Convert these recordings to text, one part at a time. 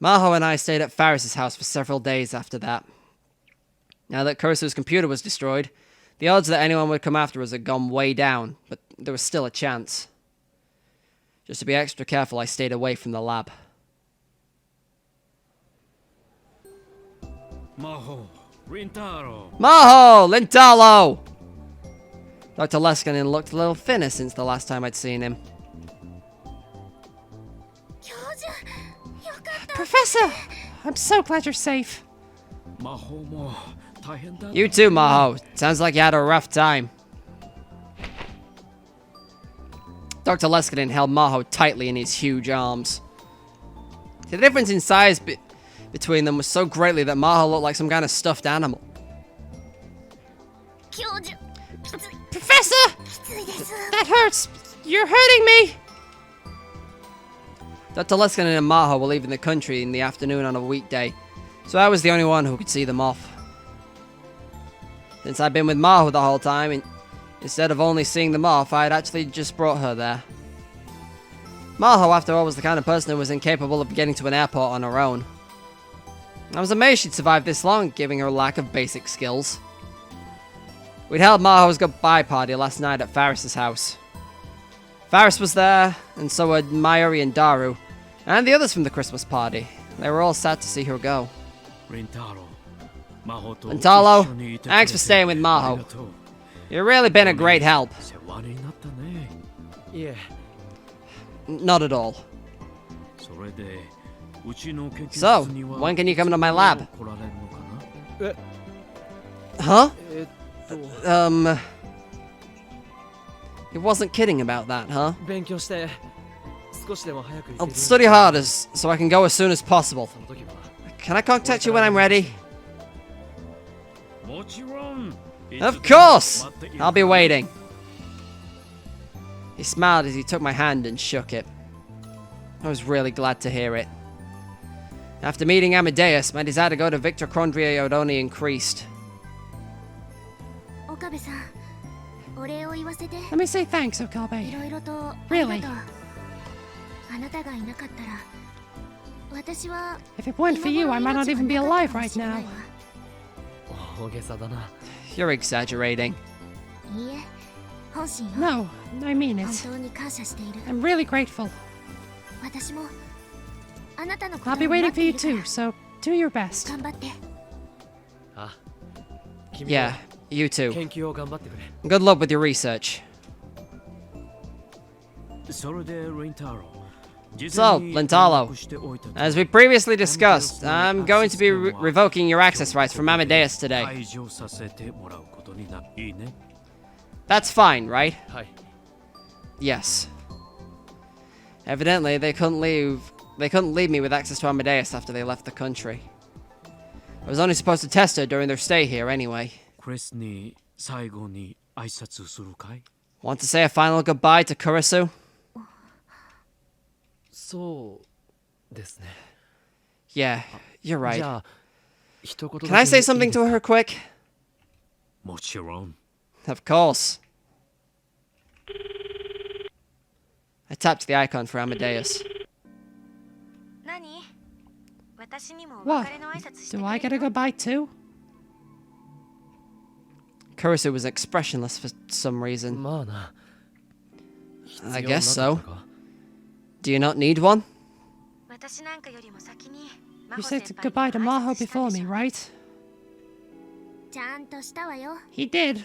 Maho and I stayed at Faris's house for several days after that. Now that Kurisu's computer was destroyed, the odds that anyone would come after us had gone way down, but there was still a chance. Just to be extra careful, I stayed away from the lab. Maho, Rintaro. Maho! Lintalo! Dr. Leskinen looked a little thinner since the last time I'd seen him. Professor! I'm so glad you're safe. You too, Maho. Sounds like you had a rough time. Dr. Leskinen held Maho tightly in his huge arms. The difference in size between them was so greatly that Maho looked like some kind of stuffed animal. Professor! That hurts! You're hurting me! Dr. Leskinen and Maho were leaving the country in the afternoon on a weekday, so I was the only one who could see them off. Since I'd been with Maho the whole time, and instead of only seeing them off, I had actually just brought her there. Maho, after all, was the kind of person who was incapable of getting to an airport on her own. I was amazed she'd survived this long, given her lack of basic skills. We'd held Maho's goodbye party last night at Faris's house. Faris was there, and so were Mayuri and Daru, and the others from the Christmas party. They were all sad to see her go. Rintaro, thanks for staying with Maho. You've really been a great help. Yeah. Not at all. So, when can you come to my lab? Huh? He wasn't kidding about that, huh? I'll study harder so I can go as soon as possible. Can I contact you when I'm ready? Of course! I'll be waiting. He smiled as he took my hand and shook it. I was really glad to hear it. After meeting Amadeus, my desire to go to Victor Condria had only increased. Let me say thanks, Okabe. Really. If it weren't for you, I might not even be alive right now. You're exaggerating. No, I mean it. I'm really grateful. I'll be waiting for you too, so do your best. Yeah, you too. Good luck with your research. So, Lintalo, as we previously discussed, I'm going to be revoking your access rights from Amadeus today. That's fine, right? Yes. Evidently, they couldn't leave me with access to Amadeus after they left the country. I was only supposed to test her during their stay here anyway. Want to say a final goodbye to Kurisu? Yeah, you're right. Can I say something to her quick? Of course. I tapped the icon for Amadeus. What? Do I get a goodbye too? Kurisu was expressionless for some reason. I guess so. Do you not need one? You said goodbye to Maho before me, right? He did.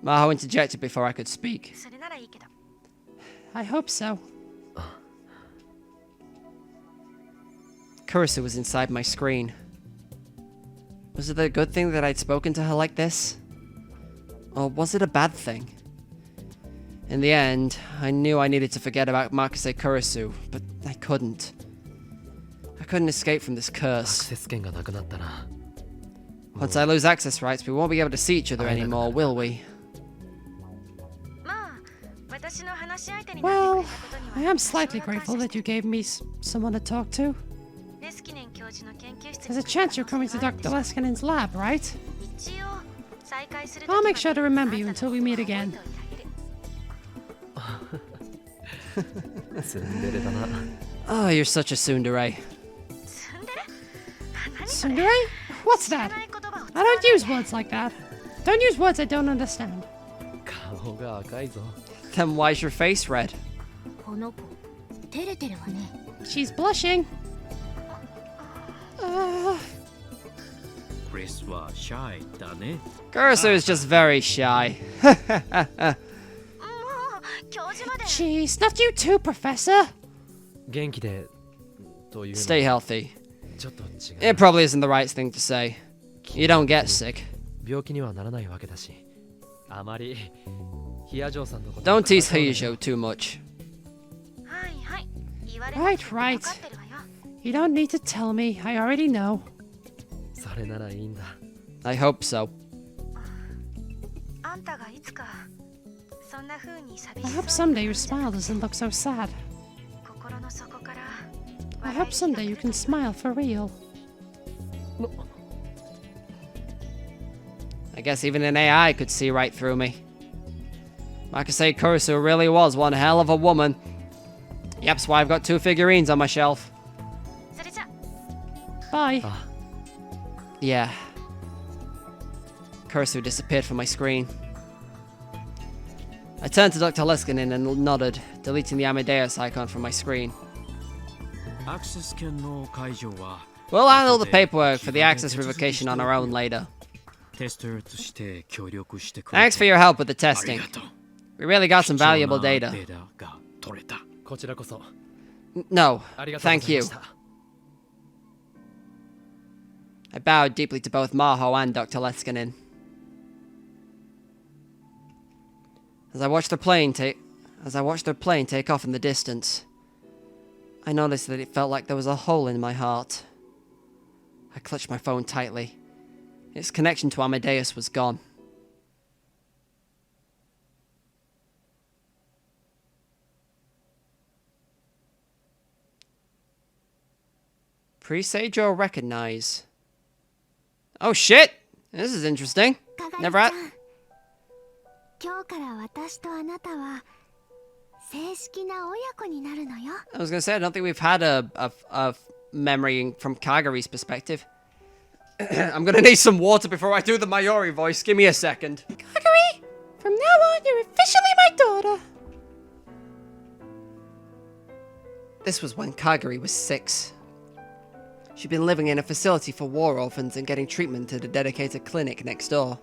Maho interjected before I could speak. I hope so. Kurisu was inside my screen. Was it a good thing that I'd spoken to her like this? Or was it a bad thing? In the end, I knew I needed to forget about Makase Kurisu, but I couldn't. I couldn't escape from this curse. Once I lose access rights, we won't be able to see each other anymore, will we? Well, I am slightly grateful that you gave me someone to talk to. There's a chance you're coming to Dr. Leskinen's lab, right? I'll make sure to remember you until we meet again. Oh, you're such a tsundere. Tsundere? What's that? I don't use words like that. Don't use words I don't understand. 顔が赤いぞ。 Then why's your face red? この子照れてるわね。 She's blushing. Chris はシャイだね。 Cursu is just very shy. もう教授まで。 Jeez, not you too, Professor. 元気でというの Stay healthy. ちょっと違う。 It probably isn't the right thing to say. You don't get sick. 病気にはならないわけだし、あまりヒヤジョーさんのこと。 Don't tease Heijo too much. はいはい。言われ Right, た right. 分かってるわよ。 You don't need to tell me. I already know. それならいいんだ。 I hope so. あんたがいつかそんな風に寂 I し hope そうに someday your smile doesn't look so sad. 心の底から I hope someday you can smile for real. I guess even an AI could see right through me. I could say Cursu really was one hell of a woman. Yep, that's why I've got 2 figurines on my shelf. それじゃ Bye. Yeah. Cursu disappeared from my screen. I turned to Dr. Liskinen and nodded, deleting the Amadeus icon from my screen. アクセス権の解除は We'll handle the paperwork for the access revocation on our own later. テスターとして協力してくれて Thanks for your help with the あり testing. がとう。 We really got some valuable 貴重 data. なデータが取れた。こちらこそ No, ありがとうご thank ざい you. ました。 I bowed deeply to both Maho and Dr. Liskinen. As I watched their plane take off in the distance, I noticed that it felt like there was a hole in my heart. I clutched my phone tightly. Its connection to Amadeus was gone. Presage or recognize? Oh shit! This is interesting. 係 Never ちゃ had. ん今日から私とあなたは正式な親子になるのよ。 I was gonna say, I don't think we've had a memory from Kagari's perspective. I'm gonna need some water before I do the Mayori voice. Give me a second. Kagari, from now on, you're officially my daughter. This was when Kagari was 6. She'd been living in a facility for war orphans and getting treatment at a dedicated clinic next door.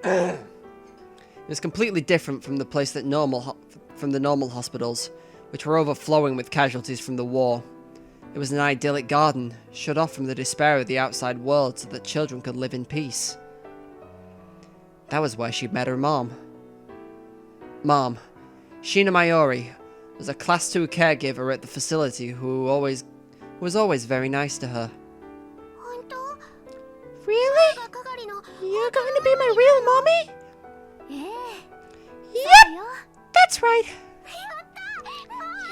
It was completely different from the place that from the normal hospitals, which were overflowing with casualties from the war. It was an idyllic garden, shut off from the despair of the outside world so that children could live in peace. That was where she'd met her mom. Mom, Sheena Mayori, was a Class 2 caregiver at the facility who was always very nice to her. 本当？ Really? 係の You're going to be my real mommy? ええ Yep, よ。 that's right.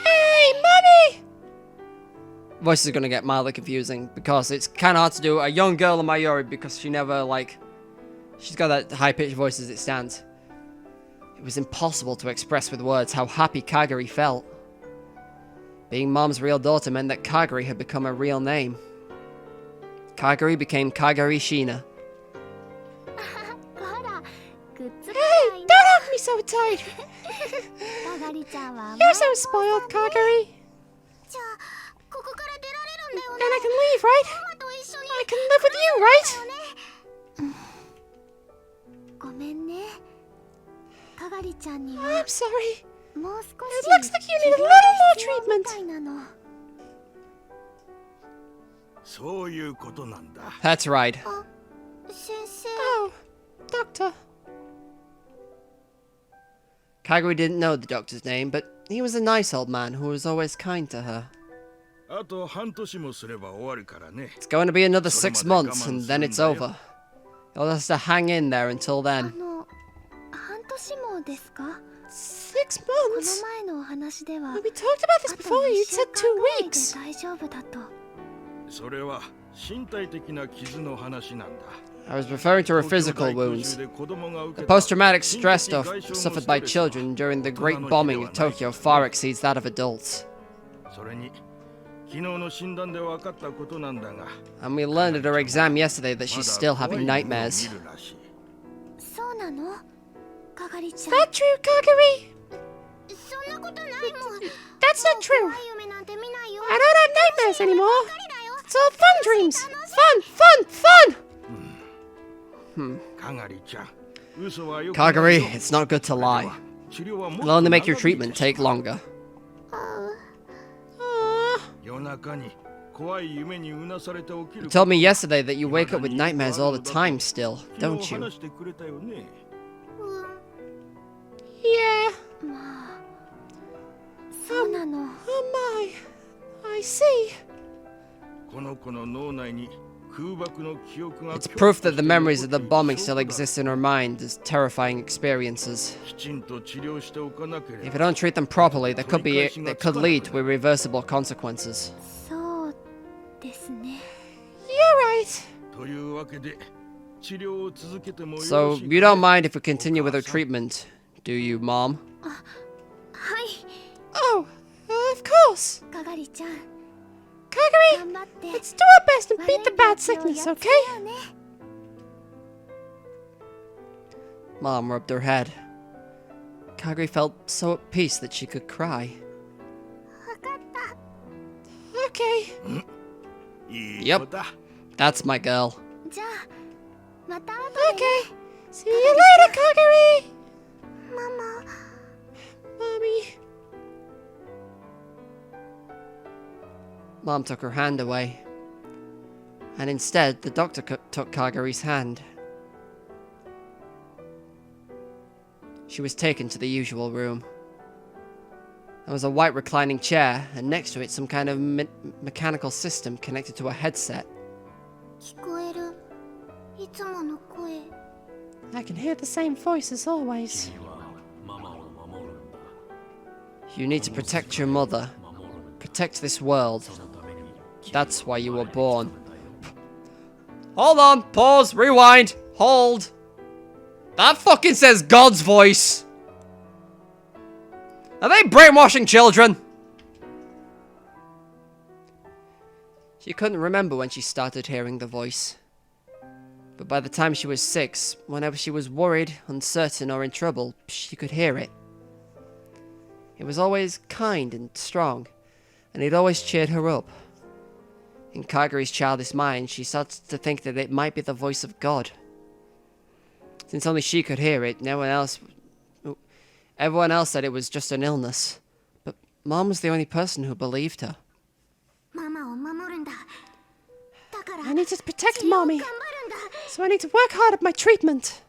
Hey, mommy! Voice is gonna get mildly confusing because it's kind of hard to do a young girl in Mayori because she's got that high-pitched voice as it stands. It was impossible to express with words how happy Kagari felt. Being Mom's real daughter meant that Kagari had become a real name. Kagari became Kagari Sheena. ほら、くっつか Hey, ない don't hug me so tight. の。かがりちゃんは You're so spoiled, Kagari. じゃあ、ここから出られるんだよ Then ね。 I can leave, right? ママと一緒に I can live with you, right? ごめんね。かがりちゃんには I'm sorry. もう少 It し looks like you need a little more 必要 treatment. みたいなの。そういうことなんだ。 That's right. 先生、 Oh, doctor. Kagari didn't know the doctor's name, but he was a nice old man who was always kind to her. あと半年もすれば終わるからね。 It's going to be another 6 months and then it's over. You'll just have to hang in there until あ then. の、半年もですか？ 6この months? 前のお話では When we talked about this あと before, 2 you 週 said 間 2 ぐらいで weeks. 大丈夫だと。それは身体的な傷の話なんだ。 I was referring to her physical wounds. The post-traumatic stress suffered by children during the Great Bombing of Tokyo far exceeds that of adults. それに昨日の診断で分かったことなんだが And we learned at her exam yesterday that she's still まだ having 怖い夢を nightmares. 見るらしい。そうなのかがりち Is ゃん that true, Kagari? そんなことないもん That's not true. 怖い夢なんて見ないよ I don't have nightmares anymore. It's all fun dreams. Fun, fun, fun! かがりちゃん、嘘はよく Kagari, it's not good to ない lie. よ。治療はもっ It'll と only 長 make your 引い treatment て take longer. Aww. 夜中に怖い夢にうなされて起きる You told me yesterday that you wake up with nightmares all the time still, 昨 don't 日 you? 話してくれたよね。 Yeah. まあそうなの Oh my. I see. この子の脳内に空爆の記憶が It's proof that the memories of the bombing still exist in her mind as terrifying experiences. きちんと治療しておかなけれ If ば you don't treat them properly, that could lead to irreversible consequences. そうですね You're right. というわけで治療を続けてもよろ So, しい you don't mind if we continue with her treatment, do you, Mom? はい Oh, of course. かがりちゃん Kagari, 頑張って let's do our best and 悪い beat the bad 病気を sickness, やっ okay? つけようね Mom rubbed her head. Kagari felt so at peace that she could cry. わかった Okay. いい Yep. 子だ。 That's my girl. じゃあまた後で Okay. See you later, Kagari. ママ Mommy. Mom took her hand away. And instead, the doctor took Kagari's hand. She was taken to the usual room. There was a white reclining chair, and next to it some kind of mechanical system connected to a headset. 聞こえるいつもの声 I can hear the same voice as always. 君はママを守るんだ。 You need to protect your mother. 守るんだ。 Protect this world. そのために That's why you were born. Hold on, pause, rewind, hold. That fucking says God's voice. Are they brainwashing children? She couldn't remember when she started hearing the voice. But by the time she was 6, whenever she was worried, uncertain, or in trouble, she could hear it. It was always kind and strong, and it always cheered her up. In Kagari's childish mind, she started to think that it might be the voice of God. Since only she could hear it, everyone else said it was just an illness. But Mom was the only person who believed her. ママを守るんだだから I need to protect 治療を頑張 Mommy, るんだ so I need to work hard at my treatment.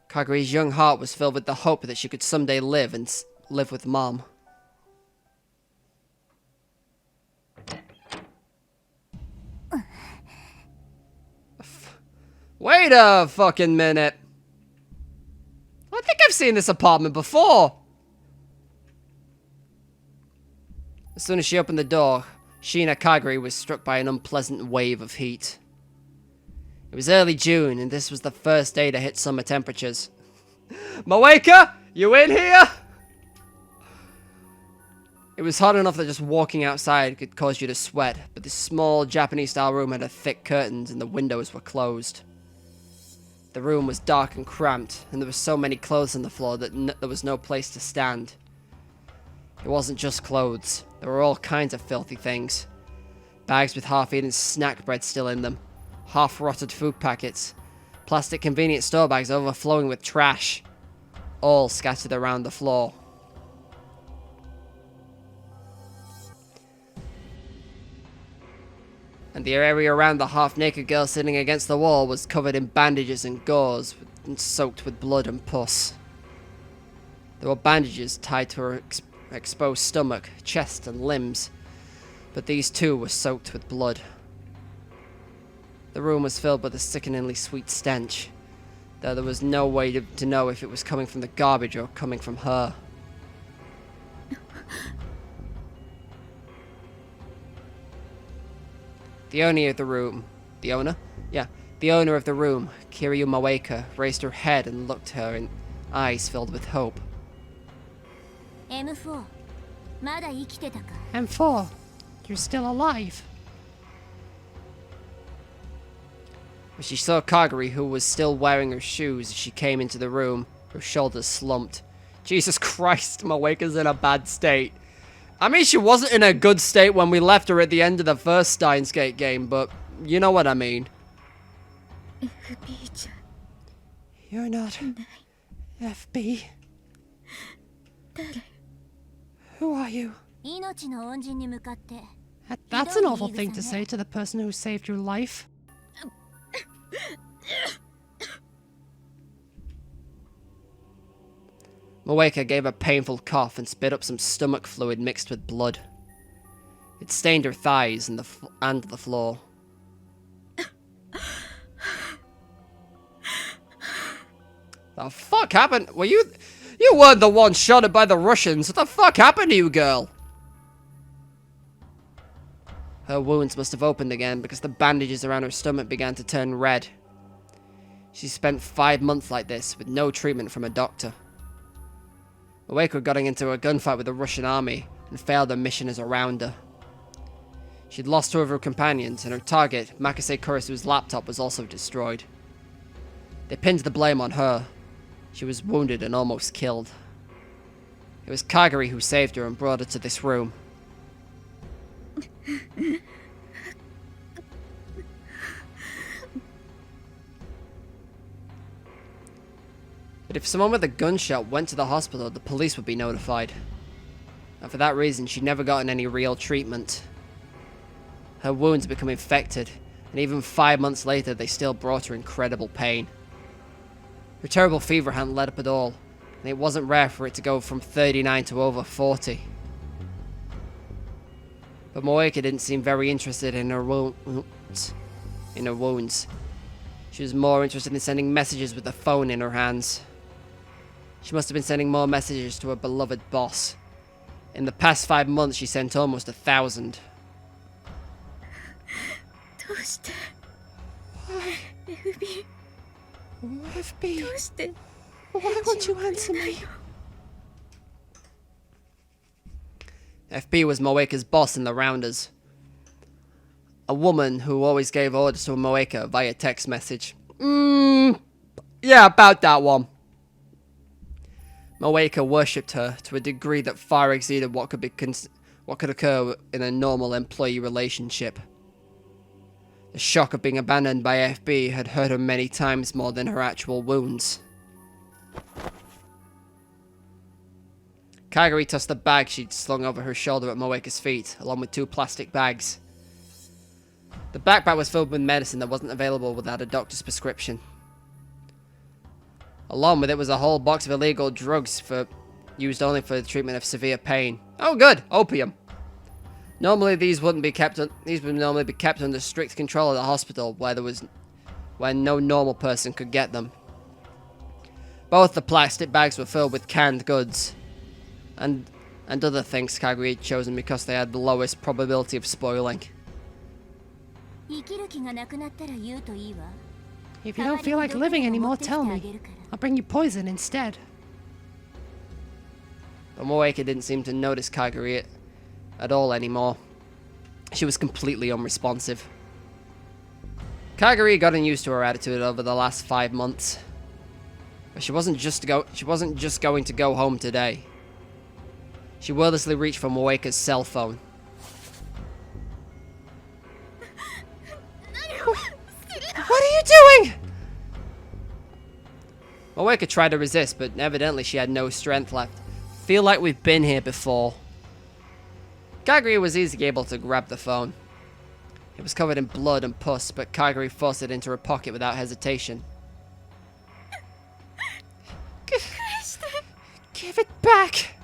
Kagari's young heart was filled with the hope that she could someday live and live with Mom. Wait a fucking minute. I think I've seen this apartment before. As soon as she opened the door, Sheena Kagari was struck by an unpleasant wave of heat. It was early June, and this was the first day to hit summer temperatures. Moeka, you in here? It was hot enough that just walking outside could cause you to sweat, but this small Japanese-style room had thick curtains and the windows were closed. The room was dark and cramped, and there were so many clothes on the floor that there was no place to stand. It wasn't just clothes. There were all kinds of filthy things. Bags with half-eaten snack bread still in them, half-rotted food packets, plastic convenience store bags overflowing with trash, all scattered around the floor. And the area around the half-naked girl sitting against the wall was covered in bandages and gauze and soaked with blood and pus. There were bandages tied to her exposed stomach, chest and limbs, but these too were soaked with blood. The room was filled with a sickeningly sweet stench, though there was no way to know if it was coming from the garbage or coming from her. The owner of the room, the owner of the room, Kiryu Moeka, raised her head and looked at her in eyes filled with hope. M4 まだ生きてたか。 And 4. You're still alive. She saw Kagari, who was still wearing her shoes as she came into the room. Her shoulders slumped. Jesus Christ, Moeka's in a bad state. I mean, she wasn't in a good state when we left her at the end of the first Steins Gate game, but you know what I mean. FB じゃ You're not FB. 誰 Who are you? 命の恩人に向かって That's an awful thing to say to the person who saved your life. Moeka gave a painful cough and spit up some stomach fluid mixed with blood. It stained her thighs and the floor. The fuck happened? Were you weren't the one shot at by the Russians. What the fuck happened to you, girl? Her wounds must have opened again because the bandages around her stomach began to turn red. She spent 5 months like this with no treatment from a doctor. Moeka got into a gunfight with the Russian army and failed her mission as a rounder. She'd lost 2 of her companions, and her target, Makase Kurisu's laptop, was also destroyed. They pinned the blame on her. She was wounded and almost killed. It was Kagari who saved her and brought her to this room. But if someone with a gunshot went to the hospital, the police would be notified. And for that reason, she'd never gotten any real treatment. Her wounds become infected, and even 5 months later, they still brought her incredible pain. Her terrible fever hadn't let up at all, and it wasn't rare for it to go from 39 to over 40. But Moeka didn't seem very interested in her wounds. She was more interested in sending messages with the phone in her hands. She must have been sending more messages to her beloved boss. In the past 5 months, she sent almost 1,000. どうして FB FB. どうして Why won't you answer me? FB was Moeka's boss in the Rounders. A woman who always gave orders to Moeka via text message. Yeah, about that one. Moeka worshipped her to a degree that far exceeded what could occur in a normal employee relationship. The shock of being abandoned by FB had hurt her many times more than her actual wounds. Kagari tossed the bag she'd slung over her shoulder at Moeka's feet, along with 2 plastic bags. The backpack was filled with medicine that wasn't available without a doctor's prescription. Along with it was a whole box of illegal drugs used only for the treatment of severe pain. Oh good, opium. Normally these would normally be kept under strict control at the hospital where no normal person could get them. Both the plastic bags were filled with canned goods and other things Kagari had chosen because they had the lowest probability of spoiling. 生きる気がなくなったら言うといいわ If you don't feel like living anymore, tell me. I'll bring you poison instead. But Moeka didn't seem to notice Kagari at all anymore. She was completely unresponsive. Kagari had gotten used to her attitude over the last 5 months. But she wasn't just going to go home today. She wordlessly reached for Moeka's cell phone. What are you doing? Moeka tried to resist, but evidently she had no strength left. Feel like we've been here before. Kagari was easily able to grab the phone. It was covered in blood and pus, but Kagari forced it into her pocket without hesitation. Give it back.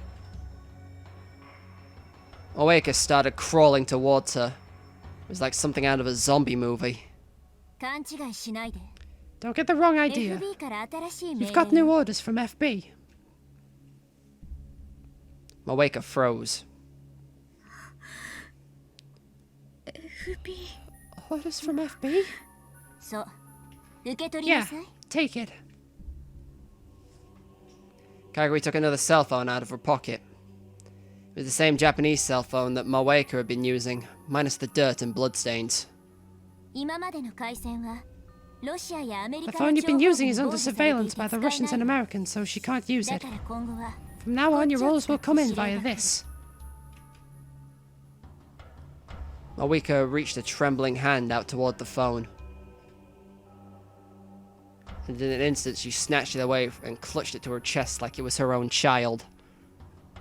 Moeka started crawling towards her. It was like something out of a zombie movie. 勘違いしないで Don't get the wrong idea. FB から新しい命 You've 令 got new orders from FB. Moeka froze. FB Orders from FB? そう受け取りな Yeah, さい take it. Kagari took another cell phone out of her pocket. It was the same Japanese cell phone that Moeka had been using, minus the dirt and bloodstains. The phone you've been using is under surveillance by the Russians and Americans, so she can't use it. From now on, your orders will come in via this. Moeka reached a trembling hand out toward the phone. And in an instant, she snatched it away and clutched it to her chest like it was her own child.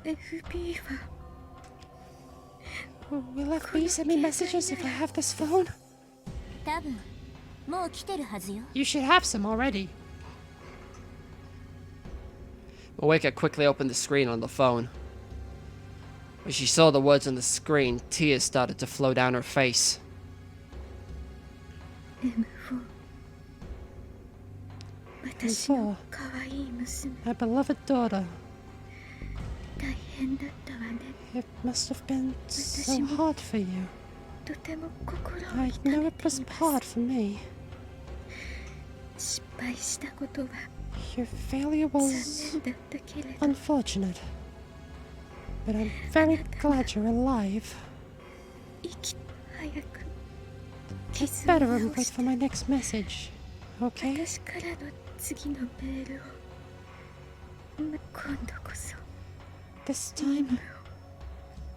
Will FB send me messages if I have this phone? You should have some already. Moeka quickly opened the screen on the phone. When she saw the words on the screen, tears started to flow down her face. M4, my beloved daughter. It must have been so hard for you. I know it was hard for me. Your failure was unfortunate. But I'm very glad you're alive. Get better and wait for my next message, okay? This time,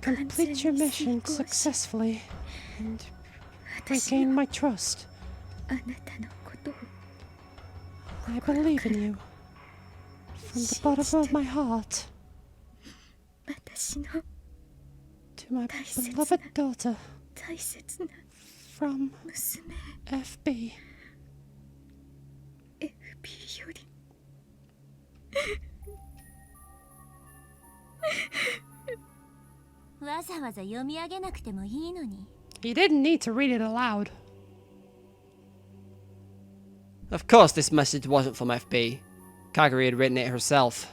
complete your mission successfully and regain my trust. I believe in you. From the bottom of my heart. To my beloved daughter. From FB. You didn't need to read it aloud. Of course this message wasn't from FB. Kagari had written it herself.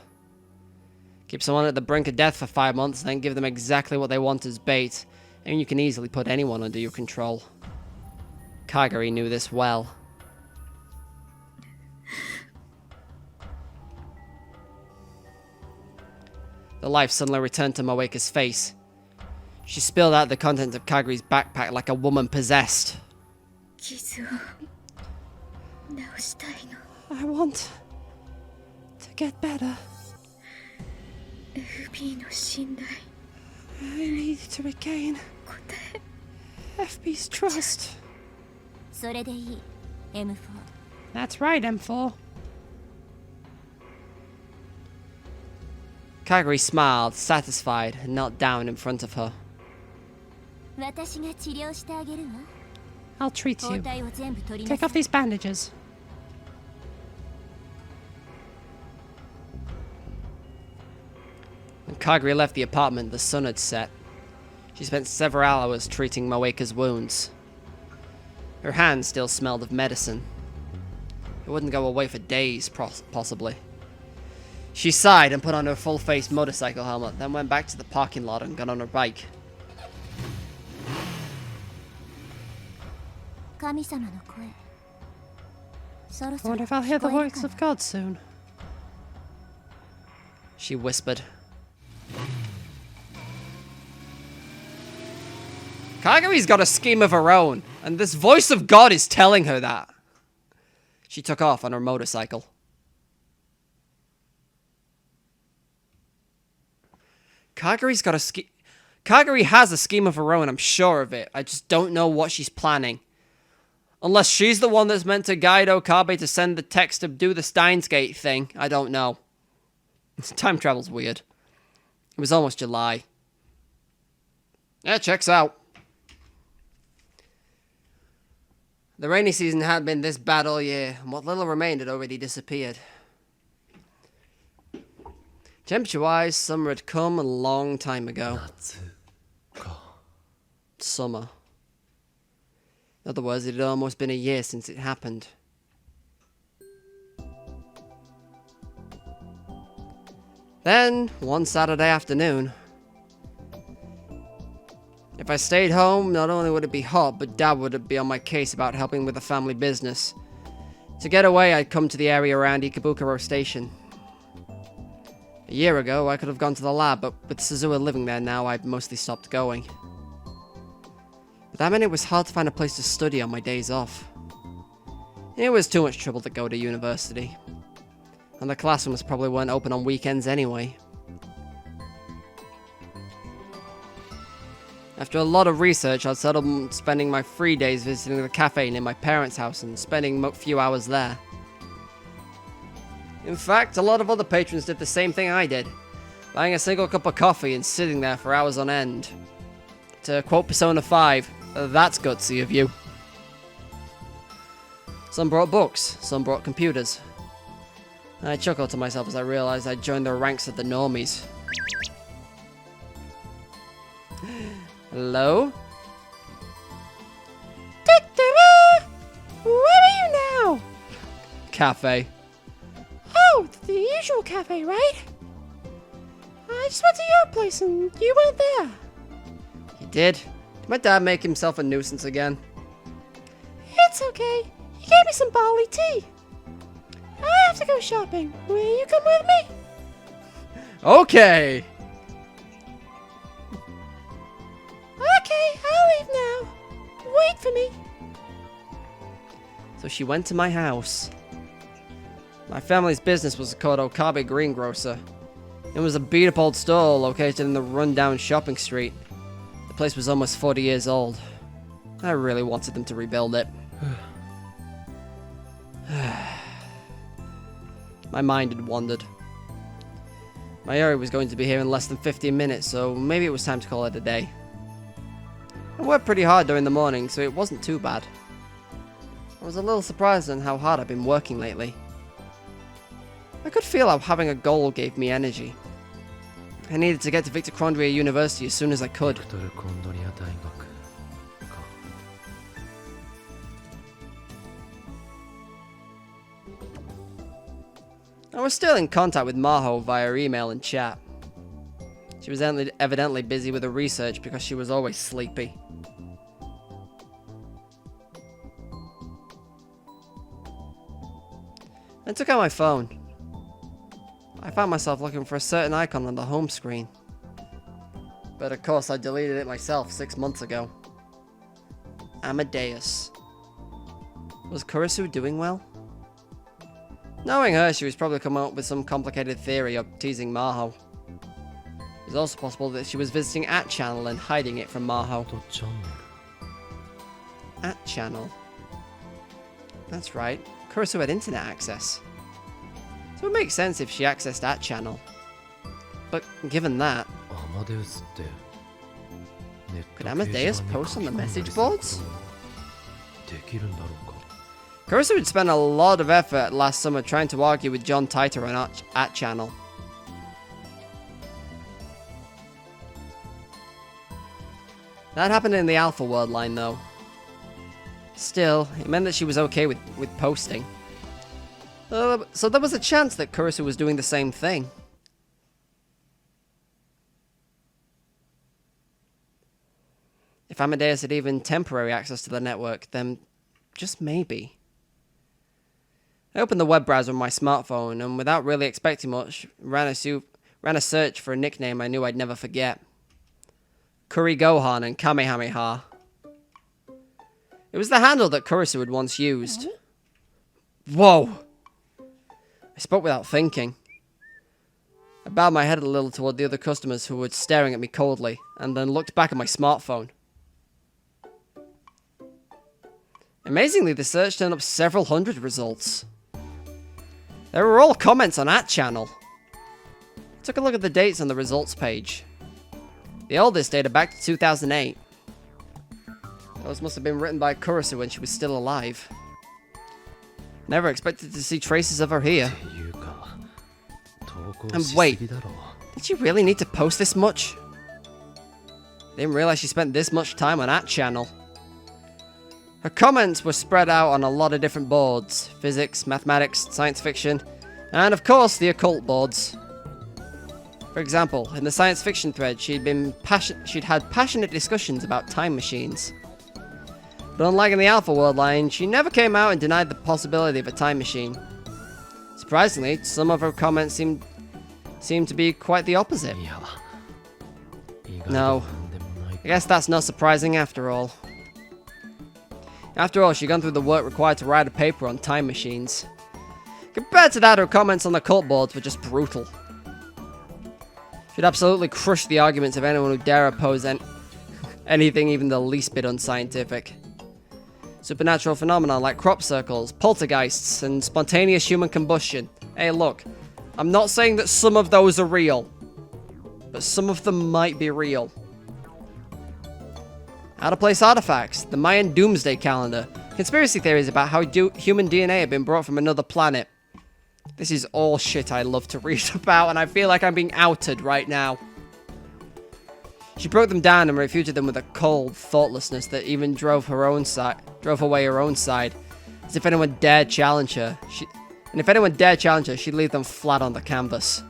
Keep someone at the brink of death for 5 months, then give them exactly what they want as bait, and you can easily put anyone under your control. Kagari knew this well. The life suddenly returned to Moeka's face. She spilled out the contents of Kagari's backpack like a woman possessed. I want to get better. I need to regain FB's trust. That's right, M4. Kagari smiled, satisfied, and knelt down in front of her. I'll treat you. Take off these bandages. When Kagari left the apartment, the sun had set. She spent several hours treating Moeka's wounds. Her hands still smelled of medicine. It wouldn't go away for days, possibly. She sighed and put on her full-face motorcycle helmet, then went back to the parking lot and got on her bike. I wonder if I'll hear the voice of God soon. She whispered. Kagari's got a scheme of her own, and this voice of God is telling her that. She took off on her motorcycle. Kagari has a scheme of her own, I'm sure of it. I just don't know what she's planning. Unless she's the one that's meant to guide Okabe to send the text to do the Steins Gate thing. I don't know. Time travel's weird. It was almost July. Yeah, checks out. The rainy season had been this bad all year, and what little remained had already disappeared. Temperature-wise, summer had come a long time ago. Summer. In other words, it had almost been a year since it happened. Then, one Saturday afternoon, if I stayed home, not only would it be hot, but Dad would be on my case about helping with the family business. To get away, I'd come to the area around Ikebukuro Station. A year ago, I could have gone to the lab, but with Suzuha living there now, I'd mostly stopped going. But that meant it was hard to find a place to study on my days off. It was too much trouble to go to university. And the classrooms probably weren't open on weekends anyway. After a lot of research, I'd settled on spending my free days visiting the cafe near my parents' house and spending a few hours there. In fact, a lot of other patrons did the same thing I did, buying a single cup of coffee and sitting there for hours on end. To quote Persona 5, that's gutsy of you. Some brought books, some brought computers. I chuckled to myself as I realized I'd joined the ranks of the normies. Hello? Ta-da! Where are you now? Cafe. Oh, the usual cafe, right? I just went to your place and you weren't there. He did? Did my dad make himself a nuisance again? It's okay. He gave me some barley tea. I have to go shopping. Will you come with me? Okay! Okay, I'll leave now. Wait for me. So she went to my house. My family's business was called Okabe Greengrocer. It was a beat-up old store located in the run-down shopping street. The place was almost 40 years old. I really wanted them to rebuild it. My mind had wandered. Mayuri was going to be here in less than 15 minutes, so maybe it was time to call it a day. I worked pretty hard during the morning, so it wasn't too bad. I was a little surprised on how hard I've been working lately. I could feel how having a goal gave me energy. I needed to get to Victor Crondria University as soon as I could. I was still in contact with Maho via email and chat. She was evidently busy with her research because she was always sleepy. I took out my phone. I found myself looking for a certain icon on the home screen. But of course I deleted it myself 6 months ago. Amadeus. Was Kurisu doing well? Knowing her, she was probably coming up with some complicated theory of teasing Maho. It's also possible that she was visiting @channel and hiding it from Maho. @channel. That's right, Kurisu had internet access. So it makes sense if she accessed @channel. But given that, could Amadeus post on the message boards? Kurisu had spent a lot of effort last summer trying to argue with John Titor on @channel. That happened in the Alpha World line though. Still, it meant that she was okay with posting. So there was a chance that Kurisu was doing the same thing. If Amadeus had even temporary access to the network, then just maybe. I opened the web browser on my smartphone and without really expecting much, ran a search for a nickname I knew I'd never forget. Kuri Gohan and Kamehameha. It was the handle that Kurisu had once used. Whoa! I spoke without thinking. I bowed my head a little toward the other customers who were staring at me coldly, and then looked back at my smartphone. Amazingly, the search turned up several hundred results. They were all comments on @channel. I took a look at the dates on the results page. The oldest dated back to 2008. Those must have been written by Kurisu when she was still alive. Never expected to see traces of her here. And wait, did she really need to post this much? I didn't realize she spent this much time on @channel. Her comments were spread out on a lot of different boards. Physics, mathematics, science fiction, and of course the occult boards. For example, in the science fiction thread, she'd had passionate discussions about time machines. But unlike in the Alpha World line, she never came out and denied the possibility of a time machine. Surprisingly, some of her comments seemed seemed to be quite the opposite. いや意外と No. なんでもない I guess that's not surprising after all. After all, she'd gone through the work required to write a paper on time machines. Compared to that, her comments on the cult boards were just brutal. She'd absolutely crush the arguments of anyone who dare oppose anything even the least bit unscientific. Supernatural phenomena like crop circles, poltergeists, and spontaneous human combustion. Hey look, I'm not saying that some of those are real, but some of them might be real. Out-of-place artifacts, the Mayan doomsday calendar, conspiracy theories about how human DNA had been brought from another planet. This is all shit I love to read about, and I feel like I'm being outed right now. She broke them down and refuted them with a cold thoughtlessness that even drove away her own side. As if anyone dared challenge her. And if anyone dared challenge her, she'd leave them flat on the canvas.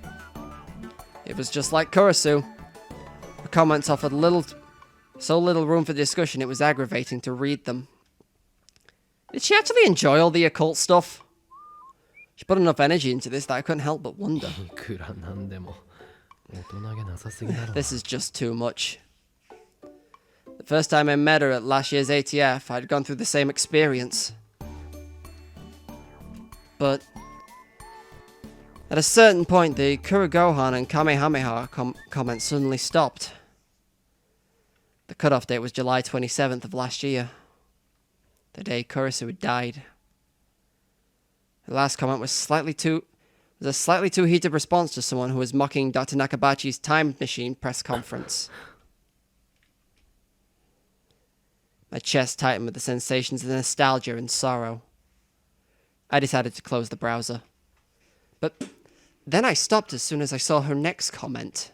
It was just like Kurisu. Her comments offered so little room for discussion, it was aggravating to read them. Did she actually enjoy all the occult stuff? She put enough energy into this that I couldn't help but wonder. いくらなんでも大人げなさすぎだろ This is just too much. The first time I met her at last year's ATF, I'd gone through the same experience. But at a certain point, the Kurogohan and Kamehameha comments suddenly stopped. The cutoff date was July 27th of last year, the day Kurisu had died. The last comment was a slightly too heated response to someone who was mocking Dr. Nakabachi's time machine press conference. My chest tightened with the sensations of nostalgia and sorrow. I decided to close the browser. But then I stopped as soon as I saw her next comment.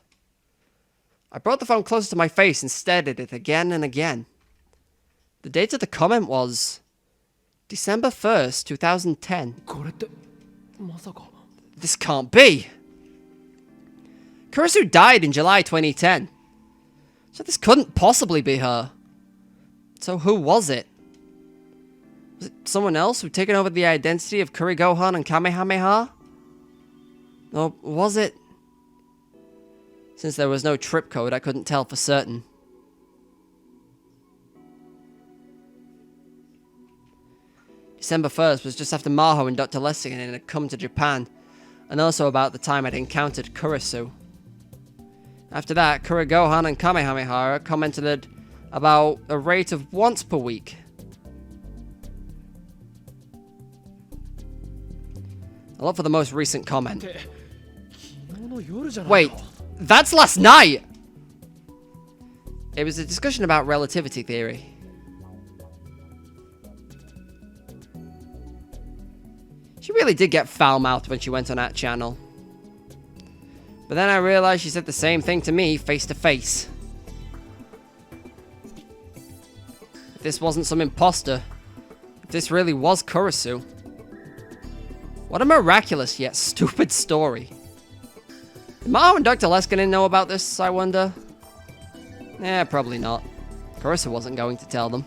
I brought the phone closer to my face and stared at it again and again. The date of the comment was December 1st, 2010. これってまさか This can't be! Kurisu died in July 2010. So this couldn't possibly be her. So who was it? Was it someone else who'd taken over the identity of Kurigohan and Kamehameha? Or was it? Since there was no trip code, I couldn't tell for certain. December 1st was just after Maho and Dr. Lessingen had come to Japan, and also about the time I'd encountered Kurisu. After that, Kurigohan and Kamehameha commented at about a rate of once per week. I'll look for the most recent comment. 昨日の夜じゃない Wait, か that's last night! It was a discussion about relativity theory. She really did get foul-mouthed when she went on that channel. But then I realized she said the same thing to me face to face. If this wasn't some imposter, if this really was Kurisu, what a miraculous yet stupid story. Did Mao and Dr. Leskinen know about this, I wonder? Probably not. Kurisu wasn't going to tell them.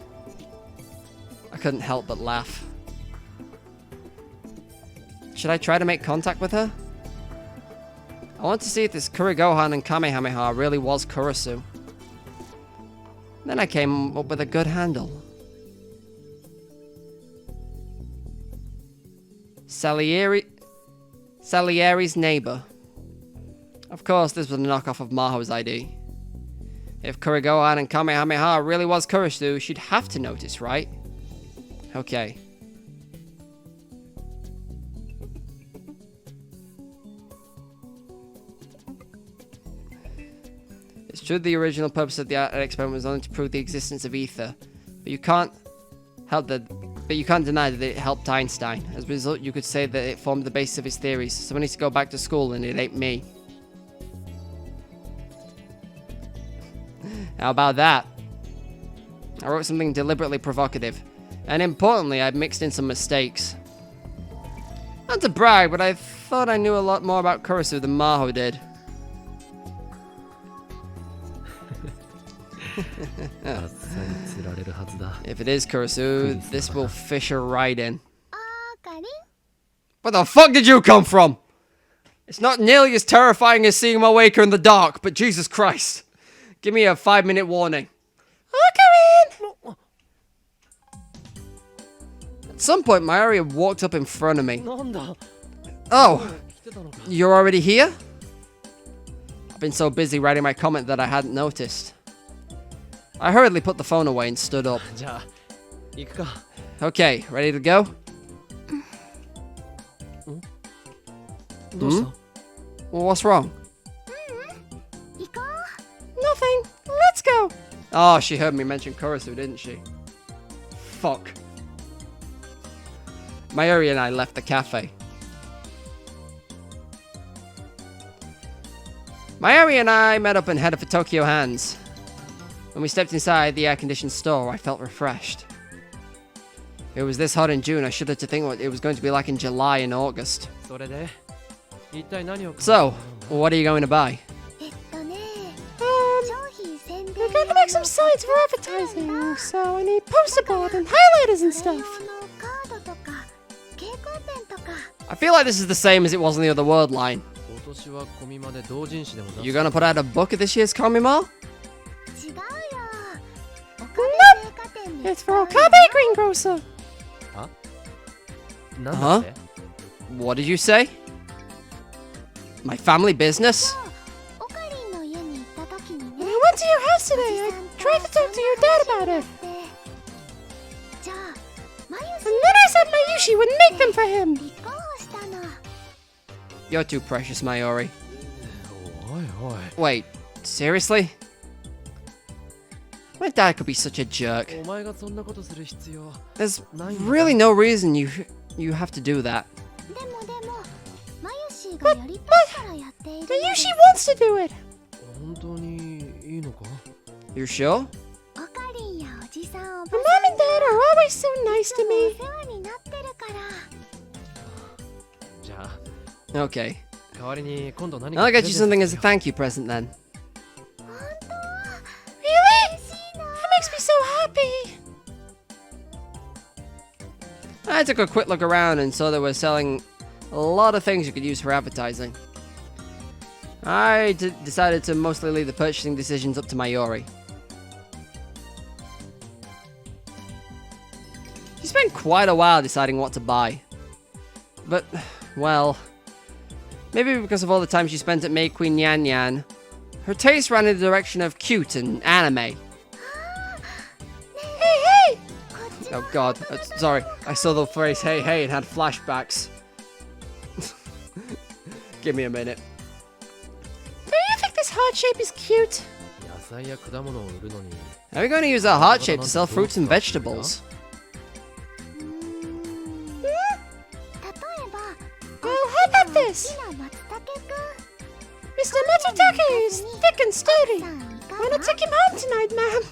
I couldn't help but laugh. Should I try to make contact with her? I want to see if this Kurigohan and Kamehameha really was Kurisu. Then I came up with a good handle. Salieri's neighbor. Of course, this was a knockoff of Maho's ID. If Kurigohan and Kamehameha really was Kurisu, she'd have to notice, right? Okay. It's true the original purpose of the experiment was only to prove the existence of ether, but you can't deny that it helped Einstein. As a result, you could say that it formed the basis of his theories. Someone needs to go back to school, and it ain't me. How about that? I wrote something deliberately provocative, and importantly, I mixed in some mistakes. Not to brag, but I thought I knew a lot more about Kurisu than Maho did. あっさり釣られるはずだ If it is Kurisu, this will fish her right in. あーかりん Where the fuck did you come from? It's not nearly as terrifying as seeing my Waker in the dark, but Jesus Christ. Give me a 5-minute warning. I'll come in! At some point, Mayuri walked up in front of me. Oh, you're already here? I've been so busy writing my comment that I hadn't noticed. I hurriedly put the phone away and stood up. じゃあ行くか。 Okay, ready to go? どうした？ Well, what's wrong? 行こ Nothing. Let's go. Oh, she heard me mention Kurisu, didn't she? Fuck. Mayuri and I left the cafe. Mayuri and I met up and headed for Tokyo Hands. When we stepped inside the air-conditioned store, I felt refreshed. It was this hot in June, I shuddered to think what it was going to be like in July and August. それで一体何を So, what are you going to buy? 商品宣伝 We're gonna make some signs for advertising, so I need poster board and highlighters and それ stuff. 用のカードとか蛍光ペンとか I feel like this is the same as it was in the other word line. 今年は込みまで同人誌でも出す You gonna put out a book of this year's Komima? 違うよ岡部製菓店で It's 使 for う Okabe Greengrocer. なんだって？ What did you say? My family business? オカリンの家に行った時に I ね went to your house today. I tried to talk to your dad about it. じゃあマユ And then I said Mayushi would make them for him. 立候補したの You're too precious, Mayuri. おいおい。 Wait, seriously? My dad could be such a jerk. お前がそんなことする必要。 There's really no reason you have to do that. でもマユシがやりたいからやっているので Mayushi wants to do it. 本当にいいのか？ You sure? オカリンやおじさんお My ば mom さん and dad are always so nice to お me. 世話になってるから じゃあ Okay. 代わりに今度何か I'll プレ get ゼ you ント something as し a よう thank you present then. 本当 Really? 嬉しいな That makes me so happy. I took a quick look around and saw they were selling a lot of things you could use for advertising. I decided to mostly leave the purchasing decisions up to Mayuri. She spent quite a while deciding what to buy. But, well, maybe because of all the time she spent at May Queen Yan Yan, her taste ran in the direction of cute and anime. Hey, hey! こっち Oh god, sorry, I saw the phrase hey hey and had flashbacks. Give me a minute. Don't you think this heart shape is cute? 野菜や果物を売るのに Are we going to use our heart shape to sell fruits and vegetables? 例えば Well, how about this? 好きな松茸くん Mr. Matsutake is thick and sturdy. さんいか Why が not take him home tonight, ma'am?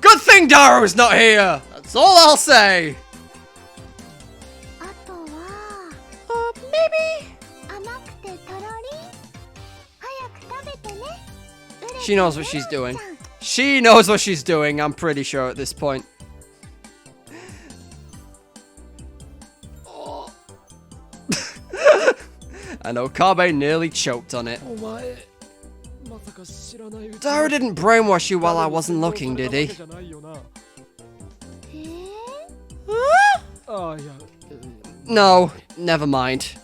Good thing Daro's not here! That's all I'll say! あとは Maybe. 甘くてとろり早く食べてね She knows what she's doing. She knows what she's doing, I'm pretty sure at this point. Oh. I know Kabe nearly choked on it. お前まさか知らないうちに Daro didn't brainwash you while I wasn't looking, did he? じゃないよな。Huh? ああいや No, never mind.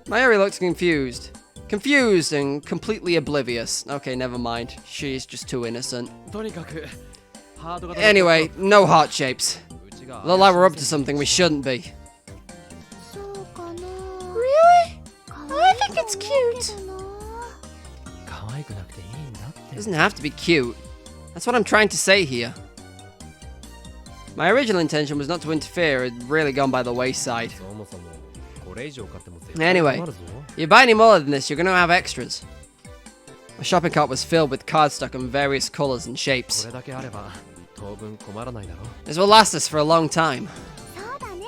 Mayuri looks confused. Confused and completely oblivious. Okay, never mind. She's just too innocent. とにかくハートが Anyway, no heart shapes. うちが Look like we're up to something we shouldn't be. そうかな Really? 可愛い I think it's と思う cute. けどな可愛くなくていいんだって It doesn't have to be cute. That's what I'm trying to say here. My original intention was not to interfere. It had really gone by the wayside. そもそもこれ以上買っても絶 Anyway. 困るぞ You buy any more than this, you're going to have extras. My shopping cart was filled with cardstock in various colours and こ shapes. れだけあれば当分困らないだろ This will last us for a long time. そうだね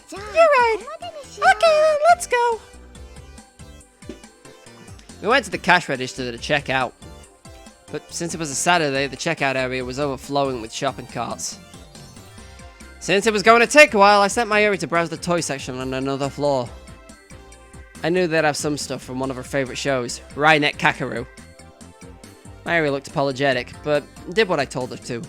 じゃあ You're right. ここまでにしよう Okay, then let's go. We went to the cash register to check out. But since it was a Saturday, the checkout area was overflowing with shopping carts. Since it was going to take a while, I sent Mayuri to browse the toy section on another floor. I knew they'd have some stuff from one of her favourite shows, Rainet Kakaru. Mayuri looked apologetic, but did what I told her to.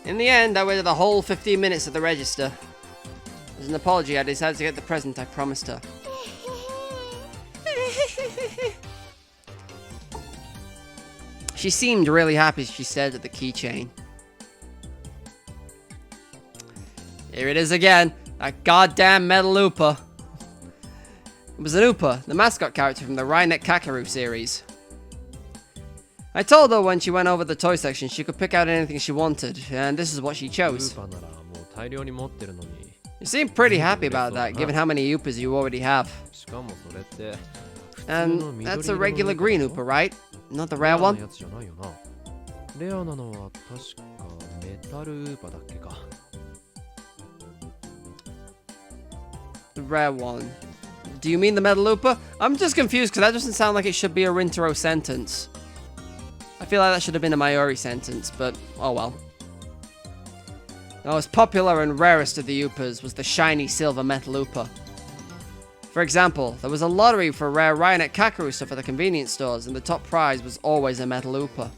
In the end, I waited the whole 15 minutes at the register. As an apology, I decided to get the present I promised her. She seemed really happy as she stared at the keychain. Here it is again, that goddamn metal Oopa. It was an Oopa, the mascot character from the Rainet Kakaru series. I told her when she went over the toy section she could pick out anything she wanted, and this is what she chose. You seem pretty happy about that, given how many Oopas you already have. And that's a regular green Oopa, right? Not the rare one? The rare one. Do you mean the metal Oopa? I'm just confused because that doesn't sound like it should be a Rintaro sentence. I feel like that should have been a Mayuri sentence, but oh well. The most popular and rarest of the Oopas was the shiny silver metal Oopa. For example, there was a lottery for rare Rainet Kakaru stuff at the convenience stores, and the top prize was always a metal Oopa.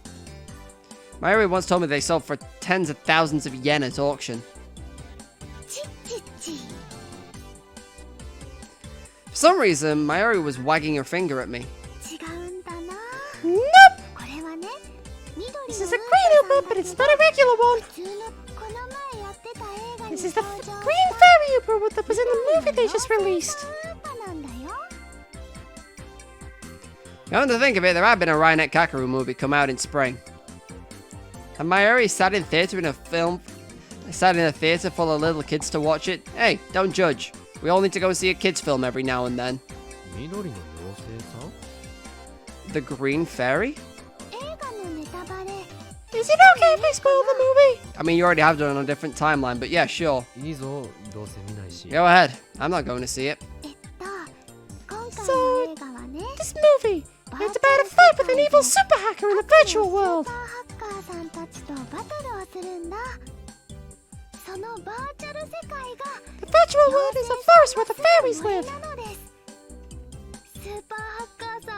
Mayuri once told me they sold for tens of thousands of yen at auction. For some reason, Mayuri was wagging her finger at me. Nope! This is a green Oopa, but it's not a regular one. This is the green fairy Oopa that was in the movie they just released. Come to think of it, there had been a Rainet Kakaru movie come out in spring. And Mayuri sat in a theatre full of little kids to watch it. Hey, don't judge. We all need to go see a kids film every now and then. The Green Fairy? Is it okay if I spoil the movie? I mean, you already have done it on a different timeline, but yeah, sure. Go ahead. I'm not going to see it. So, this movie, it's about a fight with an evil super hacker in the virtual world. The virtual world is a forest where the fairies live.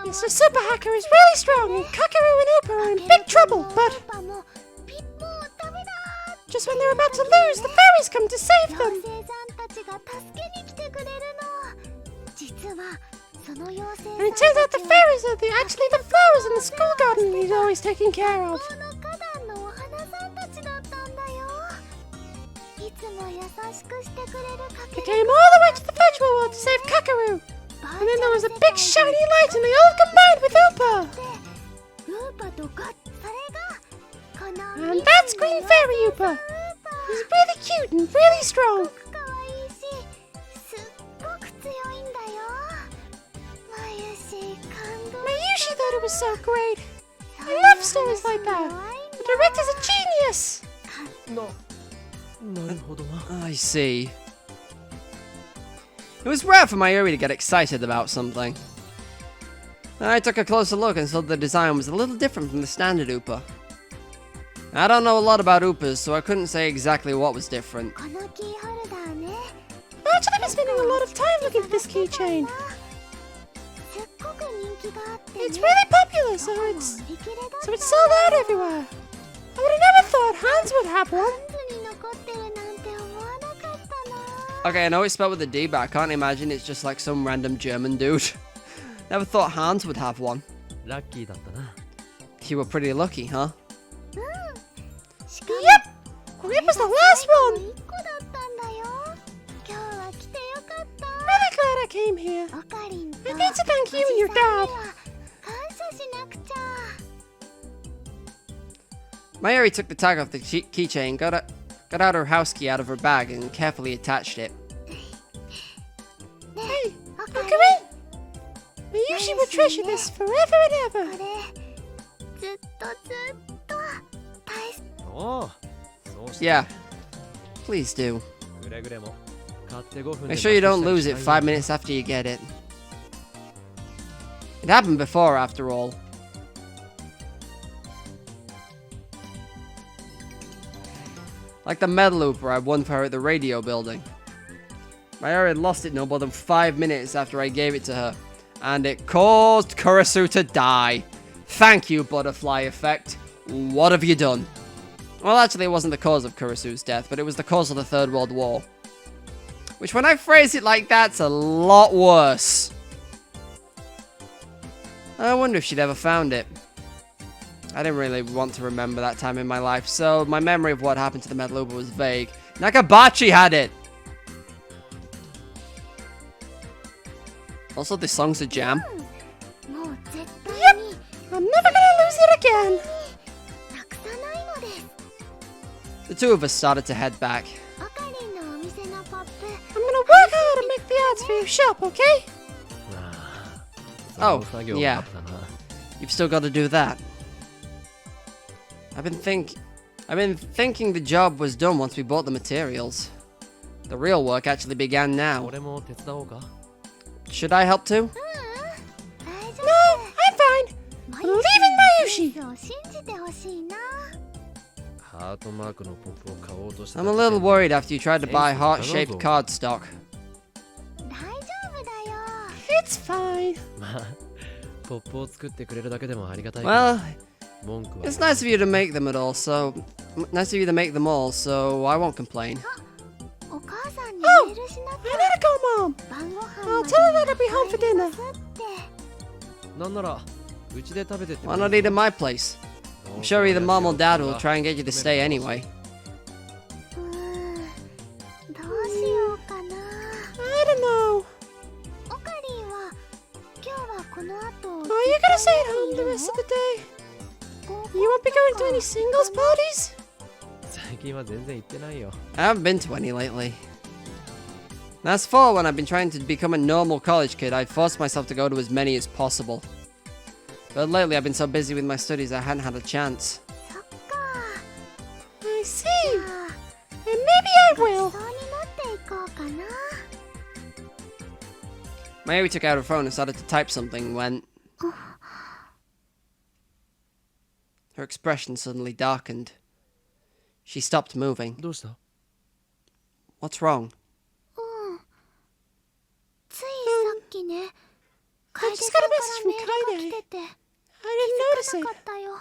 Mr. Super Hacker is really strong, and Kakaru and Oopa are in big trouble, but just when they're about to lose, the fairies come to save them. And it turns out the fairies are actually the flowers in the school garden he's always taking care of. They came all the way to the virtual world to save Kakaru. And then there was a big shiny light and they all combined with Oopa. And that's Green Fairy Oopa. He's really cute and really strong. Mayushi thought it was so great. I love stories like that. The director's a genius. I see. It was rare for Mayuri to get excited about something. I took a closer look and saw the design was a little different from the standard Oopa. I don't know a lot about Oopas, so I couldn't say exactly what was different. I've actually been spending a lot of time looking at this keychain. It's really popular, so it's sold out everywhere. I would have never thought Hans would have one. Okay, I know it's spelled with a D, but I can't imagine it's just like some random German dude. Never thought Hans would have one. You were pretty lucky, huh? Yep! It was the last one! Really glad I came here. I need to thank you and your dad. Mayuri took the tag off the keychain, got out her house key out of her bag, and carefully attached it. Hey, come in! Mayushi will treasure this forever and ever. Yeah, please do. Make sure you don't lose it 5 minutes after you get it. It happened before, after all. Like the medal looper I won for her at the radio building. Mayuri had lost it no more than 5 minutes after I gave it to her, and it caused Kurisu to die. Thank you, Butterfly Effect. What have you done? Well, actually, it wasn't the cause of Kurisu's death, but it was the cause of the Third World War. Which, when I phrase it like that, it's a lot worse. I wonder if she'd ever found it. I didn't really want to remember that time in my life, so my memory of what happened to the medal looper was vague. Nakabachi had it! Also, this song's a jam. もう絶対に I'm never gonna lose it again. なくさないのです。 The two of us started to head back. オカリンのお店のポップ I'm gonna work hard to make the ads for your shop, okay? ああ、 その作業 yeah. があったな。 You've still got to do that. I've been thinking the job was done once we bought the materials. The real work actually began now. 俺も手伝おうか。 Should I help too? 大丈 No, I'm fine. 夫。 I'm leaving Mayushi. を信じてほしいな。ハートマークのポップを買おうとしてた I'm a little worried after you tried to buy heart-shaped cardstock. 大丈夫だよ。 It's fine. まあ、ポップを作ってくれるだけでもありがたいけど。 Well, 文句は it's nice of you to make them all, so I won't complain. お母さんに Oh, メールしな I き gotta go, Mom. ゃ。晩ご飯 I'll まで tell her that I'll be home for 帰り dinner. ますって。なんならうちで食べてっても Why いい not eat at my place? I'm sure either Mom or Dad will try and get you to stay anyway. どうしようかな。 I don't know. オカリンは今日はこの後 Are you gonna stay at home the rest of the day? You won't be going to any singles parties? 最近は全然行ってないよ。 I haven't been to any lately. As for when I've been trying to become a normal college kid, I've forced myself to go to as many as possible. But lately I've been so busy with my studies I hadn't had a chance. そっか。 I see. じゃあ And maybe I そう will. に乗っていこうかな。 Mayuri took out her phone and started to type something when... Her expression suddenly darkened. She stopped moving. どうした？ What's wrong? ついさっきね、 I just got a message from メールが Kaide. 来てて I didn't 気 notice づかな it. かったよ。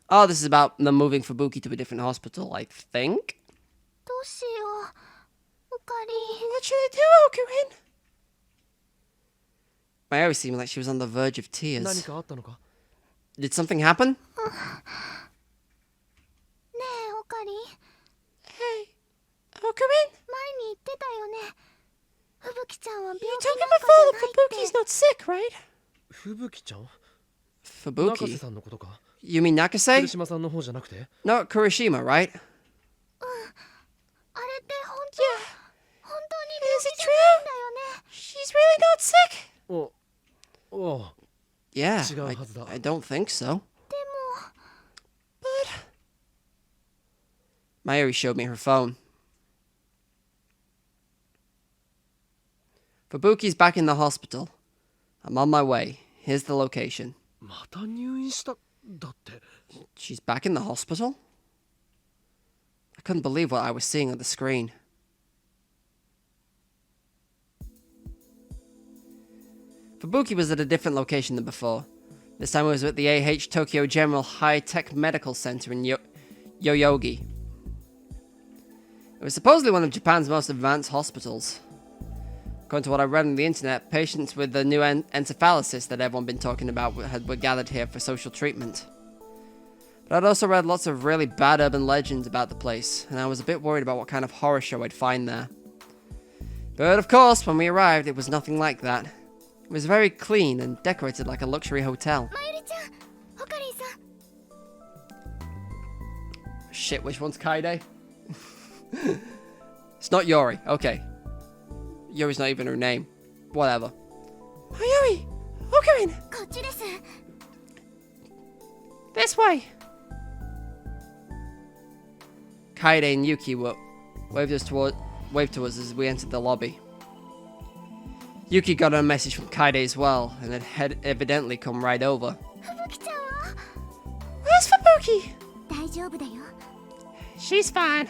Oh, this is about them moving Fubuki to a different hospital, I think? どうしよう。オカリン。 What should I do, Okurin? Mayuri seemed like she was on the verge of 何 tears. かあったのか？ Did something happen? ねえ、オカリン。 Hey, Okurin? 前に言ってたよね。ふぶきちゃんは病 You 気 told me なんか before じ that ゃないっ Fubuki's て。 not sick, right? ふぶきちゃん？中瀬 Fubuki? さんのことか？ You mean 来 Nakase? 島さんの方じゃなくて？ No, Kurishima, right? あれって本当、 Yeah. 本当に Is 病 it 気じゃないんだよ true? ね。 She's really not sick. おう Yeah, 違うはずだ。 I don't think so. But Mayuri showed me her phone. Fubuki's back in the hospital. I'm on my way. Here's the location. また入院しただって。 She's back in the hospital? I couldn't believe what I was seeing on the screen. Fubuki was at a different location than before. This time it was at the AH Tokyo General High-Tech Medical Center in Yoyogi. It was supposedly one of Japan's most advanced hospitals. According to what I read on the internet, patients with the new encephalitis that everyone been talking about were gathered here for social treatment. But I'd also read lots of really bad urban legends about the place, and I was a bit worried about what kind of horror show I'd find there. But of course, when we arrived, it was nothing like that. It was very clean and decorated like a luxury hotel. まゆりちゃん、オカリンさん。 Shit, which one's Kaide? It's not Yori, okay. Yori's not even her name. Whatever. Mayuri, Okurin, こっちです。 this way. Kaide and Yuki waved to us as we entered the lobby. Yuki got a message from Kaide as well, and it had evidently come right over. ふぶきちゃんは Where's Fubuki? 大丈夫だよ。 She's fine.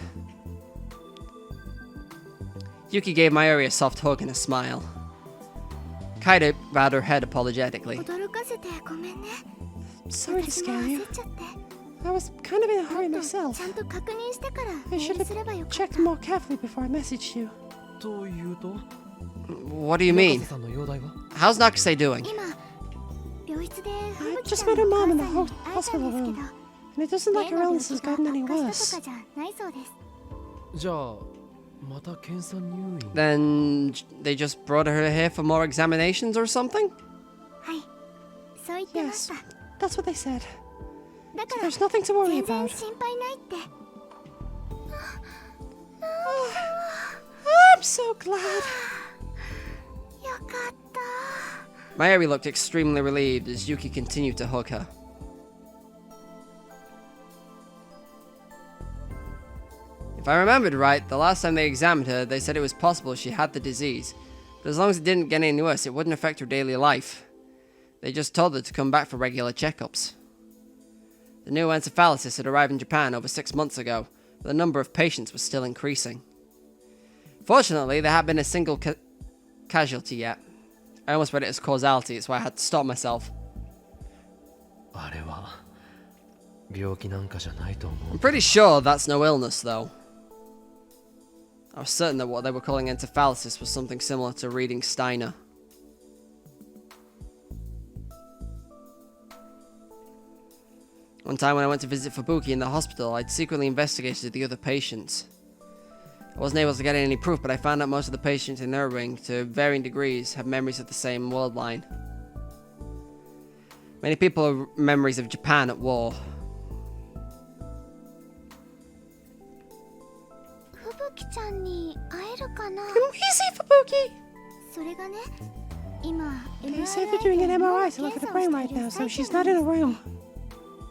Yuki gave Mayuri a soft hug and a smile. Kaede bowed her head apologetically. 驚かせてごめんね。 Sorry to 私も scare 焦 you. っちゃって I was kind of in a hurry もっと myself. ちゃんと確認してからメ I ー should ルすればよ have かった checked more carefully before I messaged you. というと What do you mean? 中瀬さんの容体は How's Nakase doing? 今病室で吹雪 just ちゃん met her のお mom in 母 the さんに会えたん hospital ですけ room. ど And it doesn't like 例 her の illness 病 has 気 gotten が any 悪化した worse. とかじゃないそうです。じゃあまた検査入院 Then they just brought her here for more examinations or something? はいそう言ってまし Yes, た。 that's what they said. だか So ら there's nothing to worry 全然 about. 心配ないって I'm so glad. よかった Mayuri looked extremely relieved as Yuki continued to hug her. If I remembered right, the last time they examined her, they said it was possible she had the disease, but as long as it didn't get any worse, it wouldn't affect her daily life. They just told her to come back for regular checkups. The new encephalitis had arrived in Japan over 6 months ago, but the number of patients was still increasing. Fortunately, there hadn't been a single casualty yet. I almost read it as causality, that's why I had to stop myself. あれは病気なんかじゃないと思う I'm pretty sure that's no illness, though. I was certain that what they were calling encephalitis was something similar to reading Steiner. One time when I went to visit Fubuki in the hospital, I'd secretly investigated the other patients. I wasn't able to get any proof, but I found out most of the patients in their ring, to varying degrees, have memories of the same world line. Many people have memories of Japan at war. 吹雪ちゃんに会えるかな Can we see Fubuki? それがね今 They say they're doing an MRI to look at the brain right now, so she's not in a room.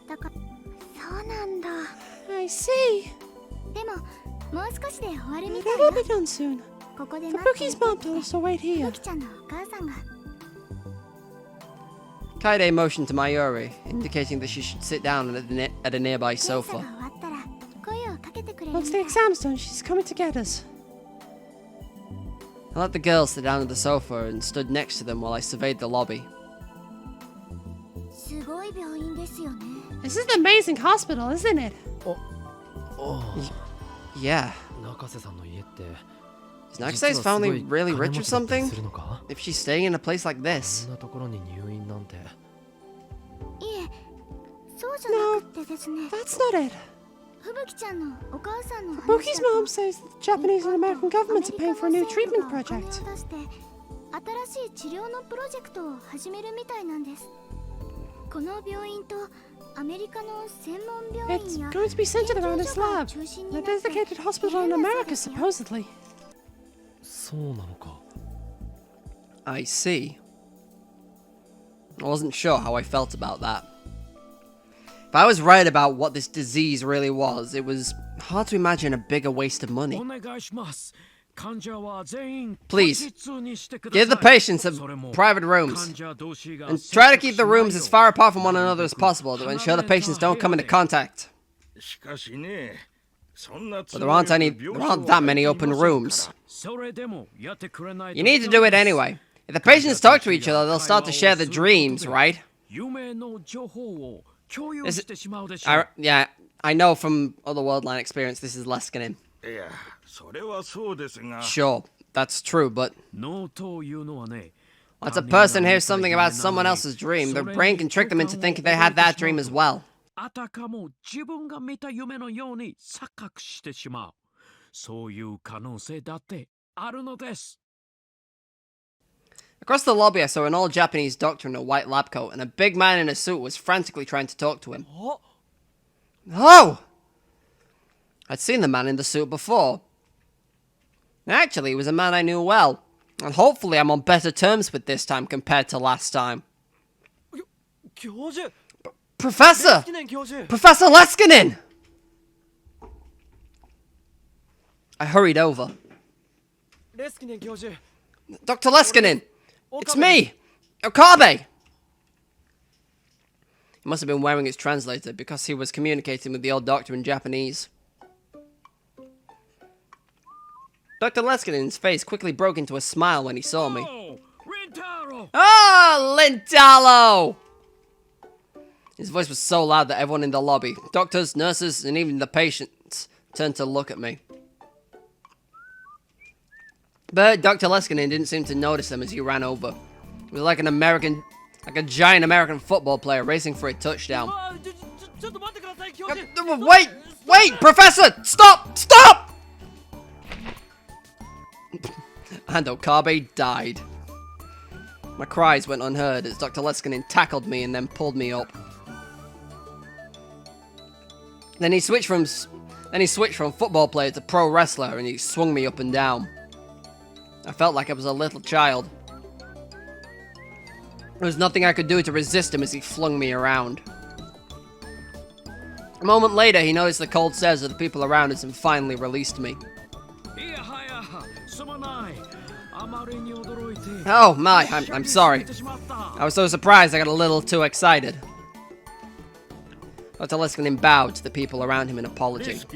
だからそうなんだ I see. でももう少しで終わるみ It たい will よ be done soon. ここで待ってい Fubuki's て mom told us to wait 吹 here. 雪ちゃんのお母さんが Kaede motioned to Mayuri, indicating that she should sit down at a nearby 検査が sofa. 終わったら声をかけてくれる Once み the たい exam's done, she's coming to get us. I let the girls sit down at the sofa and stood next to them while I surveyed the lobby. すごい病院ですよね This is an amazing hospital, isn't it? おう Yeah. 中瀬さんの家って Is Nakase's family really rich or 実はすごい金持ちだったり something? するのか If she's staying in a place like こ this. んなところに入院なんていえそうじゃなくてですね That's not it. 吹雪ちゃんのお母さんの話 Fubuki's だと mom says the Japanese and American governments are paying for a new treatment アメリカの project. 政府がお金を出して新しい治療のプロジェクトを始めるみたいなんですこの病院とアメリカの専門病 It's 院や going to be centered around this 研究所が lab. 中心に A なって dedicated hospital in America, supposedly. そうなのか I see. I wasn't sure how I felt about that. If I was right about what this disease really was, it was hard to imagine a bigger waste of money. お願いします患者は全員 Please, 個室にしてください Give the patients それも private rooms. 患者同士が And try to keep the rooms as far apart from one another as possible to ensure the patients don't come into contact. しかしねそんな But there aren't that many open rooms. それでもやってくれないと You need to do it anyway. If the patients talk to each other, they'll start to share the dreams, right? 夢の情報を共有 Is してしまうでしょう Yeah, I know from other Worldline experience this is Leskinim. いやそれはそうですが Sure, that's true, but 脳というのはね once a person hears something about someone else's dream, their brain can trick them into thinking they had that dream as well. あたかも自分が見た夢のように錯覚してしまうそういう可能性だってあるのです Across the lobby, I saw an old Japanese doctor in a white lab coat, and a big man in a suit was frantically trying to talk to him. Oh! I'd seen the man in the suit before. Actually, he was a man I knew well, and hopefully I'm on better terms with this time compared to last time. 教授 Professor! 記念教授 Professor Leskinen! I hurried over. レスキネン教授 Dr. Leskinen! It's me! Okabe! He must have been wearing his translator because he was communicating with the old doctor in Japanese. Dr. Leskinen's face quickly broke into a smile when he saw me. Oh, Rintaro! Ah, Lintalo! His voice was so loud that everyone in the lobby, doctors, nurses, and even the patients, turned to look at me. But Dr. Leskinen didn't seem to notice them as he ran over. He was like a giant American football player racing for a touchdown. Wait, Professor! Stop! And Okabe died. My cries went unheard as Dr. Leskinen tackled me and then pulled me up. Then he switched from football player to pro wrestler and he swung me up and down. I felt like I was a little child. There was nothing I could do to resist him as he flung me around. A moment later, he noticed the cold stares of the people around us and finally released me. Oh my, I'm sorry. I was so surprised I got a little too excited. Dr. Leskinen bowed to the people around him in apology. Dr.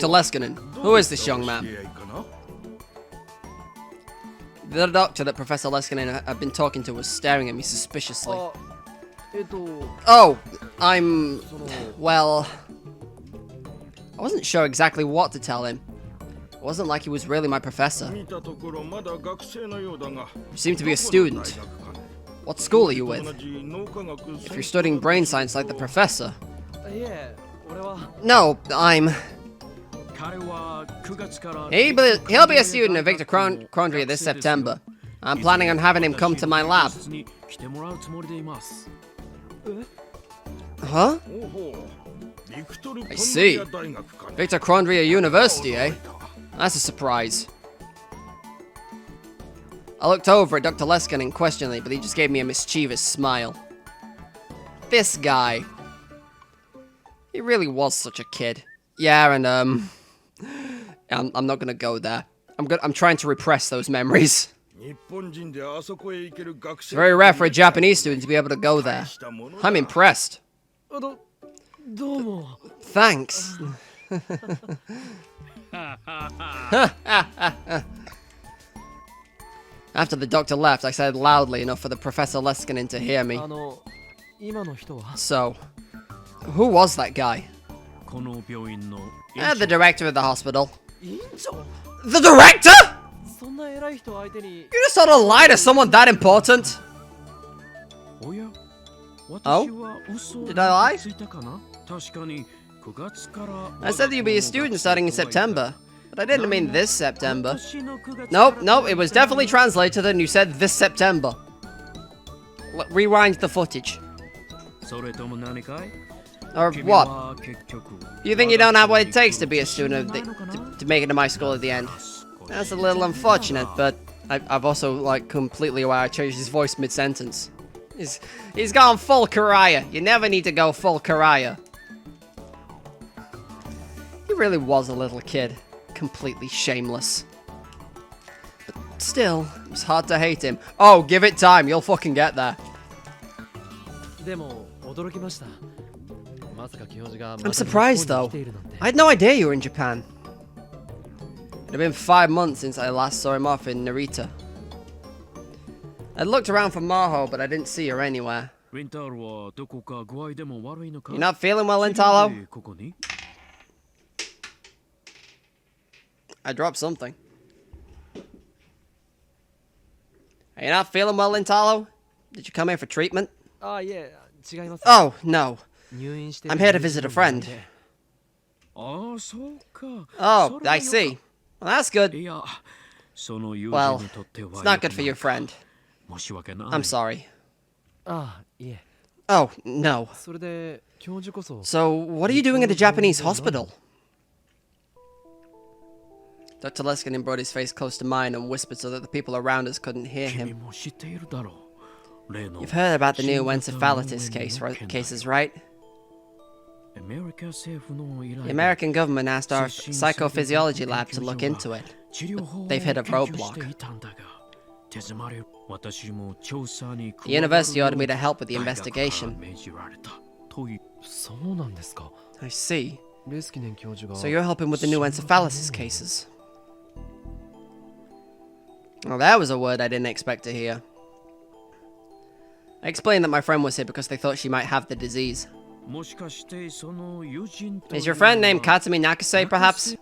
Leskinen, who is this young man? The doctor that Professor Leskinen had been talking to was staring at me suspiciously. Oh, well, I wasn't sure exactly what to tell him. It wasn't like he was really my professor. You seem to be a student. What school are you with? If you're studying brain science like the professor. No, he'll be a student of Victor Crondria this September. I'm planning on having him come to my lab. Huh? I see. Victor Crondria University, eh? That's a surprise. I looked over at Dr. Leskinen questioningly, but he just gave me a mischievous smile. This guy. He really was such a kid. Yeah, and I'm not gonna go there. I'm trying to repress those memories. It's very rare for a Japanese student to be able to go there. I'm impressed. Thanks. After the doctor left, I said loudly enough for the Professor Leskinen to hear me. So, who was that guy? The director of the hospital. The director?! You just sort of lie to someone that important? Oh? Did I lie? I said that you'd be a student starting in September. But I didn't mean this September. Nope, it was definitely translated and you said this September. Rewind the footage. Or what? You think you don't have what it takes to be a student to make it to my school at the end? That's a little unfortunate, but I've also, like, completely aware I changed his voice mid-sentence. He's gone full Karaya. You never need to go full Karaya. He really was a little kid. Completely shameless. But still, it was hard to hate him. Oh, give it time. You'll fucking get there. I'm surprised, though. I had no idea you were in Japan. It had been 5 months since I last saw him off in Narita. I looked around for Maho, but I didn't see her anywhere. You're not feeling well, Lintalo? I dropped something. Are you not feeling well, Lintalo? Did you come here for treatment? Oh, no. I'm here to visit a friend. Oh, I see. Well, that's good. Well, it's not good for your friend. I'm sorry. Oh, no. So, what are you doing at a Japanese hospital? Dr. Leskinen brought his face close to mine and whispered so that the people around us couldn't hear him. You've heard about the new encephalitis cases, right? The American government asked our psychophysiology lab to look into it, but they've hit a roadblock. The university ordered me to help with the investigation. I see. So you're helping with the new encephalitis cases. Well, that was a word I didn't expect to hear. I explained that my friend was here because they thought she might have the disease. Is your friend named Katsumi Nakase, perhaps?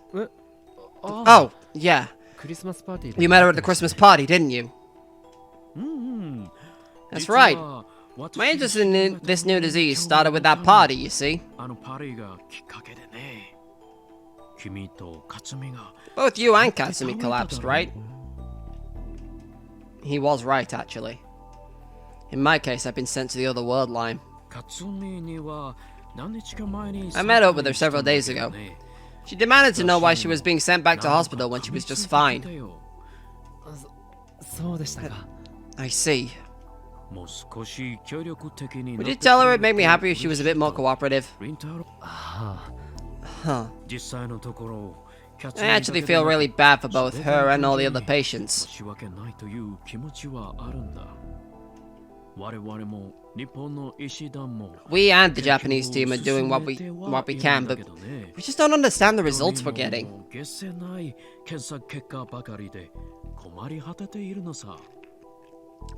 Oh, yeah. You met her at the Christmas party, didn't you? That's right. My interest in this new disease started with that party, you see. Both you and Katsumi collapsed, right? He was right, actually. In my case, I've been sent to the other world line. I met up with her several days ago. She demanded to know why she was being sent back to hospital when she was just fine. I see. Would you tell her it'd make me happy if she was a bit more cooperative? Huh. I actually feel really bad for both her and all the other patients. We and the Japanese team are doing what we can, but we just don't understand the results we're getting.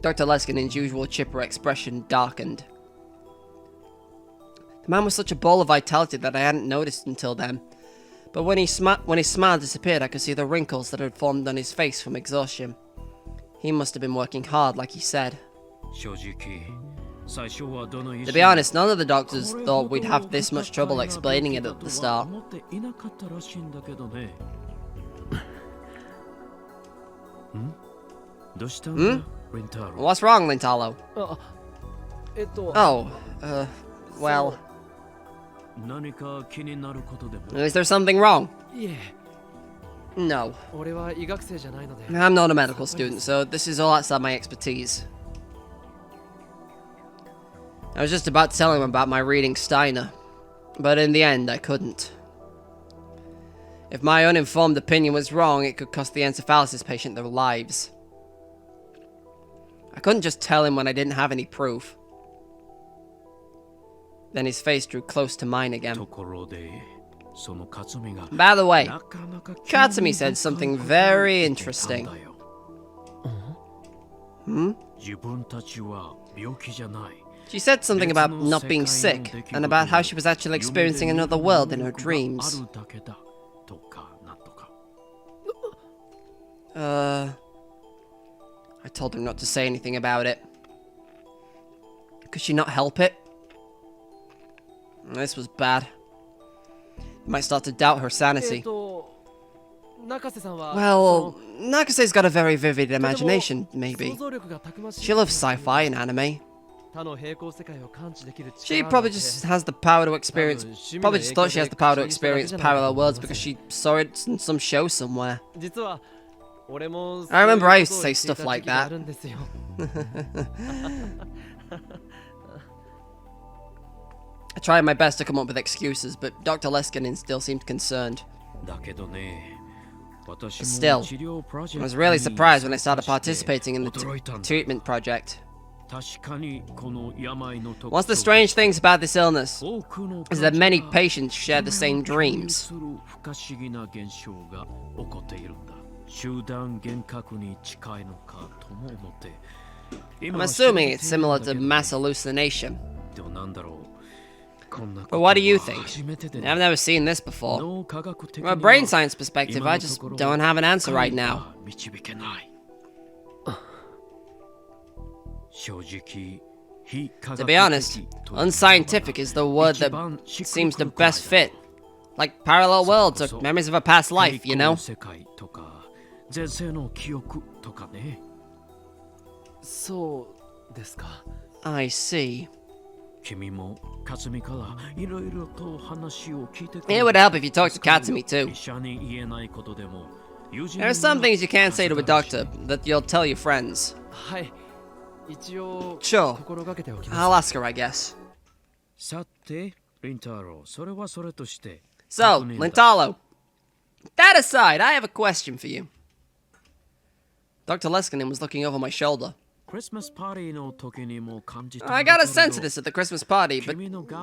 Dr. Leskinen's usual chipper expression darkened. The man was such a ball of vitality that I hadn't noticed until then. But when his smile disappeared, I could see the wrinkles that had formed on his face from exhaustion. He must have been working hard, like he said. To be honest, none of the doctors thought we'd have this much trouble explaining it at the start. What's wrong, Lintalo? Well... Is there something wrong? No. I'm not a medical student, so this is all outside my expertise. I was just about to tell him about my reading Steiner, but in the end I couldn't. If my uninformed opinion was wrong, it could cost the encephalitis patient their lives. I couldn't just tell him when I didn't have any proof. Then his face drew close to mine again. By the way, Katsumi said something very interesting. She said something about not being sick, and about how she was actually experiencing another world in her dreams. I told her not to say anything about it. Could she not help it? This was bad. You might start to doubt her sanity. Well, Nakase's got a very vivid imagination, maybe. She loves sci-fi and anime. She probably just has the power to experience... Probably just thought she has the power to experience parallel worlds because she saw it in some show somewhere. I remember I used to say stuff like that. I tried my best to come up with excuses, but Dr. Leskinen still seemed concerned. Still, I was really surprised when I started participating in the treatment project. One of the strange things about this illness is that many patients share the same dreams. I'm assuming it's similar to mass hallucination. But what do you think? I've never seen this before. From a brain science perspective, I just don't have an answer right now. To be honest, unscientific is the word that seems to best fit. Like parallel worlds or memories of a past life, you know? I see. It would help if you talked to Katsumi too. There are some things you can't say to a doctor that you'll tell your friends. Sure. I'll ask her, I guess. So, Lintalo, that aside, I have a question for you. Dr. Leskinen was looking over my shoulder. I got a sense of this at the Christmas party, but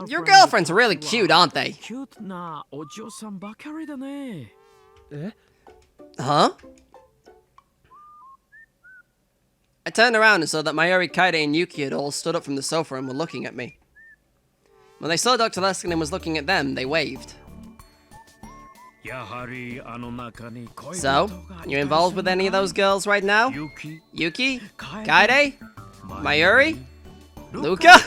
your girlfriends are really cute, aren't they? キュートなお嬢さんばかりだね。え Huh? I turned around and saw that Mayuri, Kaide, and Yuki had all stood up from the sofa and were looking at me. When they saw Dr. Leskinen was looking at them, they waved. やはりあの中に恋人 So, が you involved with any of those girls right now? ユキ、 Yuki? カエ Kaide? マユ Mayuri? ルカ Luca?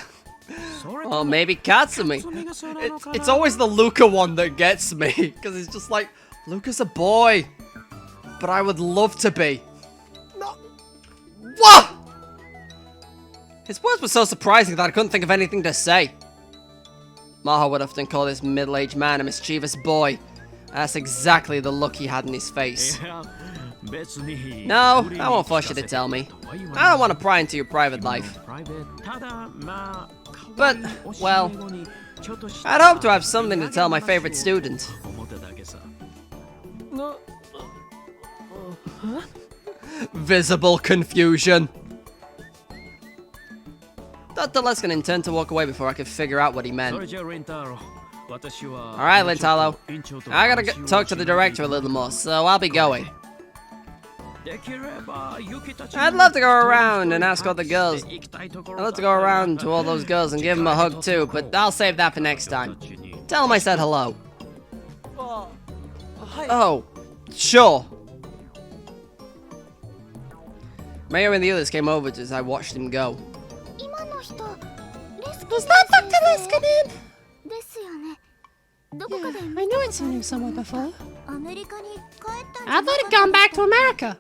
それと Or も maybe Katsumi? それがそうなのかな It's always the Luca one that gets me, because it's just like, Luca's a boy, but I would love to be. No. What? His words were so surprising that I couldn't think of anything to say. Maho would often call this middle-aged man a mischievous boy. That's exactly the look he had in his face. いや別に No, 無理に I won't force you to tell me. 聞かせたとは言わ I ない don't want to pry into your private life. プライベートただまあ But, well, I'd hope to have something to tell my favorite student. 思ってただけさ Visible confusion. Dr. Leskinen turned to walk away before I could figure out what he そ meant. れじゃあレンタロ私は Alright, Lintalo. 院長と I gotta 話を talk to the director a little more, so I'll be going. できればユキたち I'd love to go around and ask all the girls. 行きたいとこ I'd ろ love to go around to all those girls and give them a hug too, but I'll save that for next time. Tell them I said hello. Oh, sure. Mayor and the others came over as I watched him go. 今の人レスキ Was that Dr. Leskinen? ですよね。どこかで I knew I'd seen him somewhere before. アメリカに帰ったんじ I ゃ thought な he'd かった gone back to America.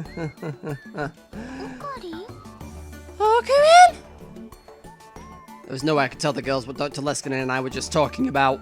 オカリ Oh, come in. There was no way I could tell the girls what Dr. Leskinen and I were just talking about.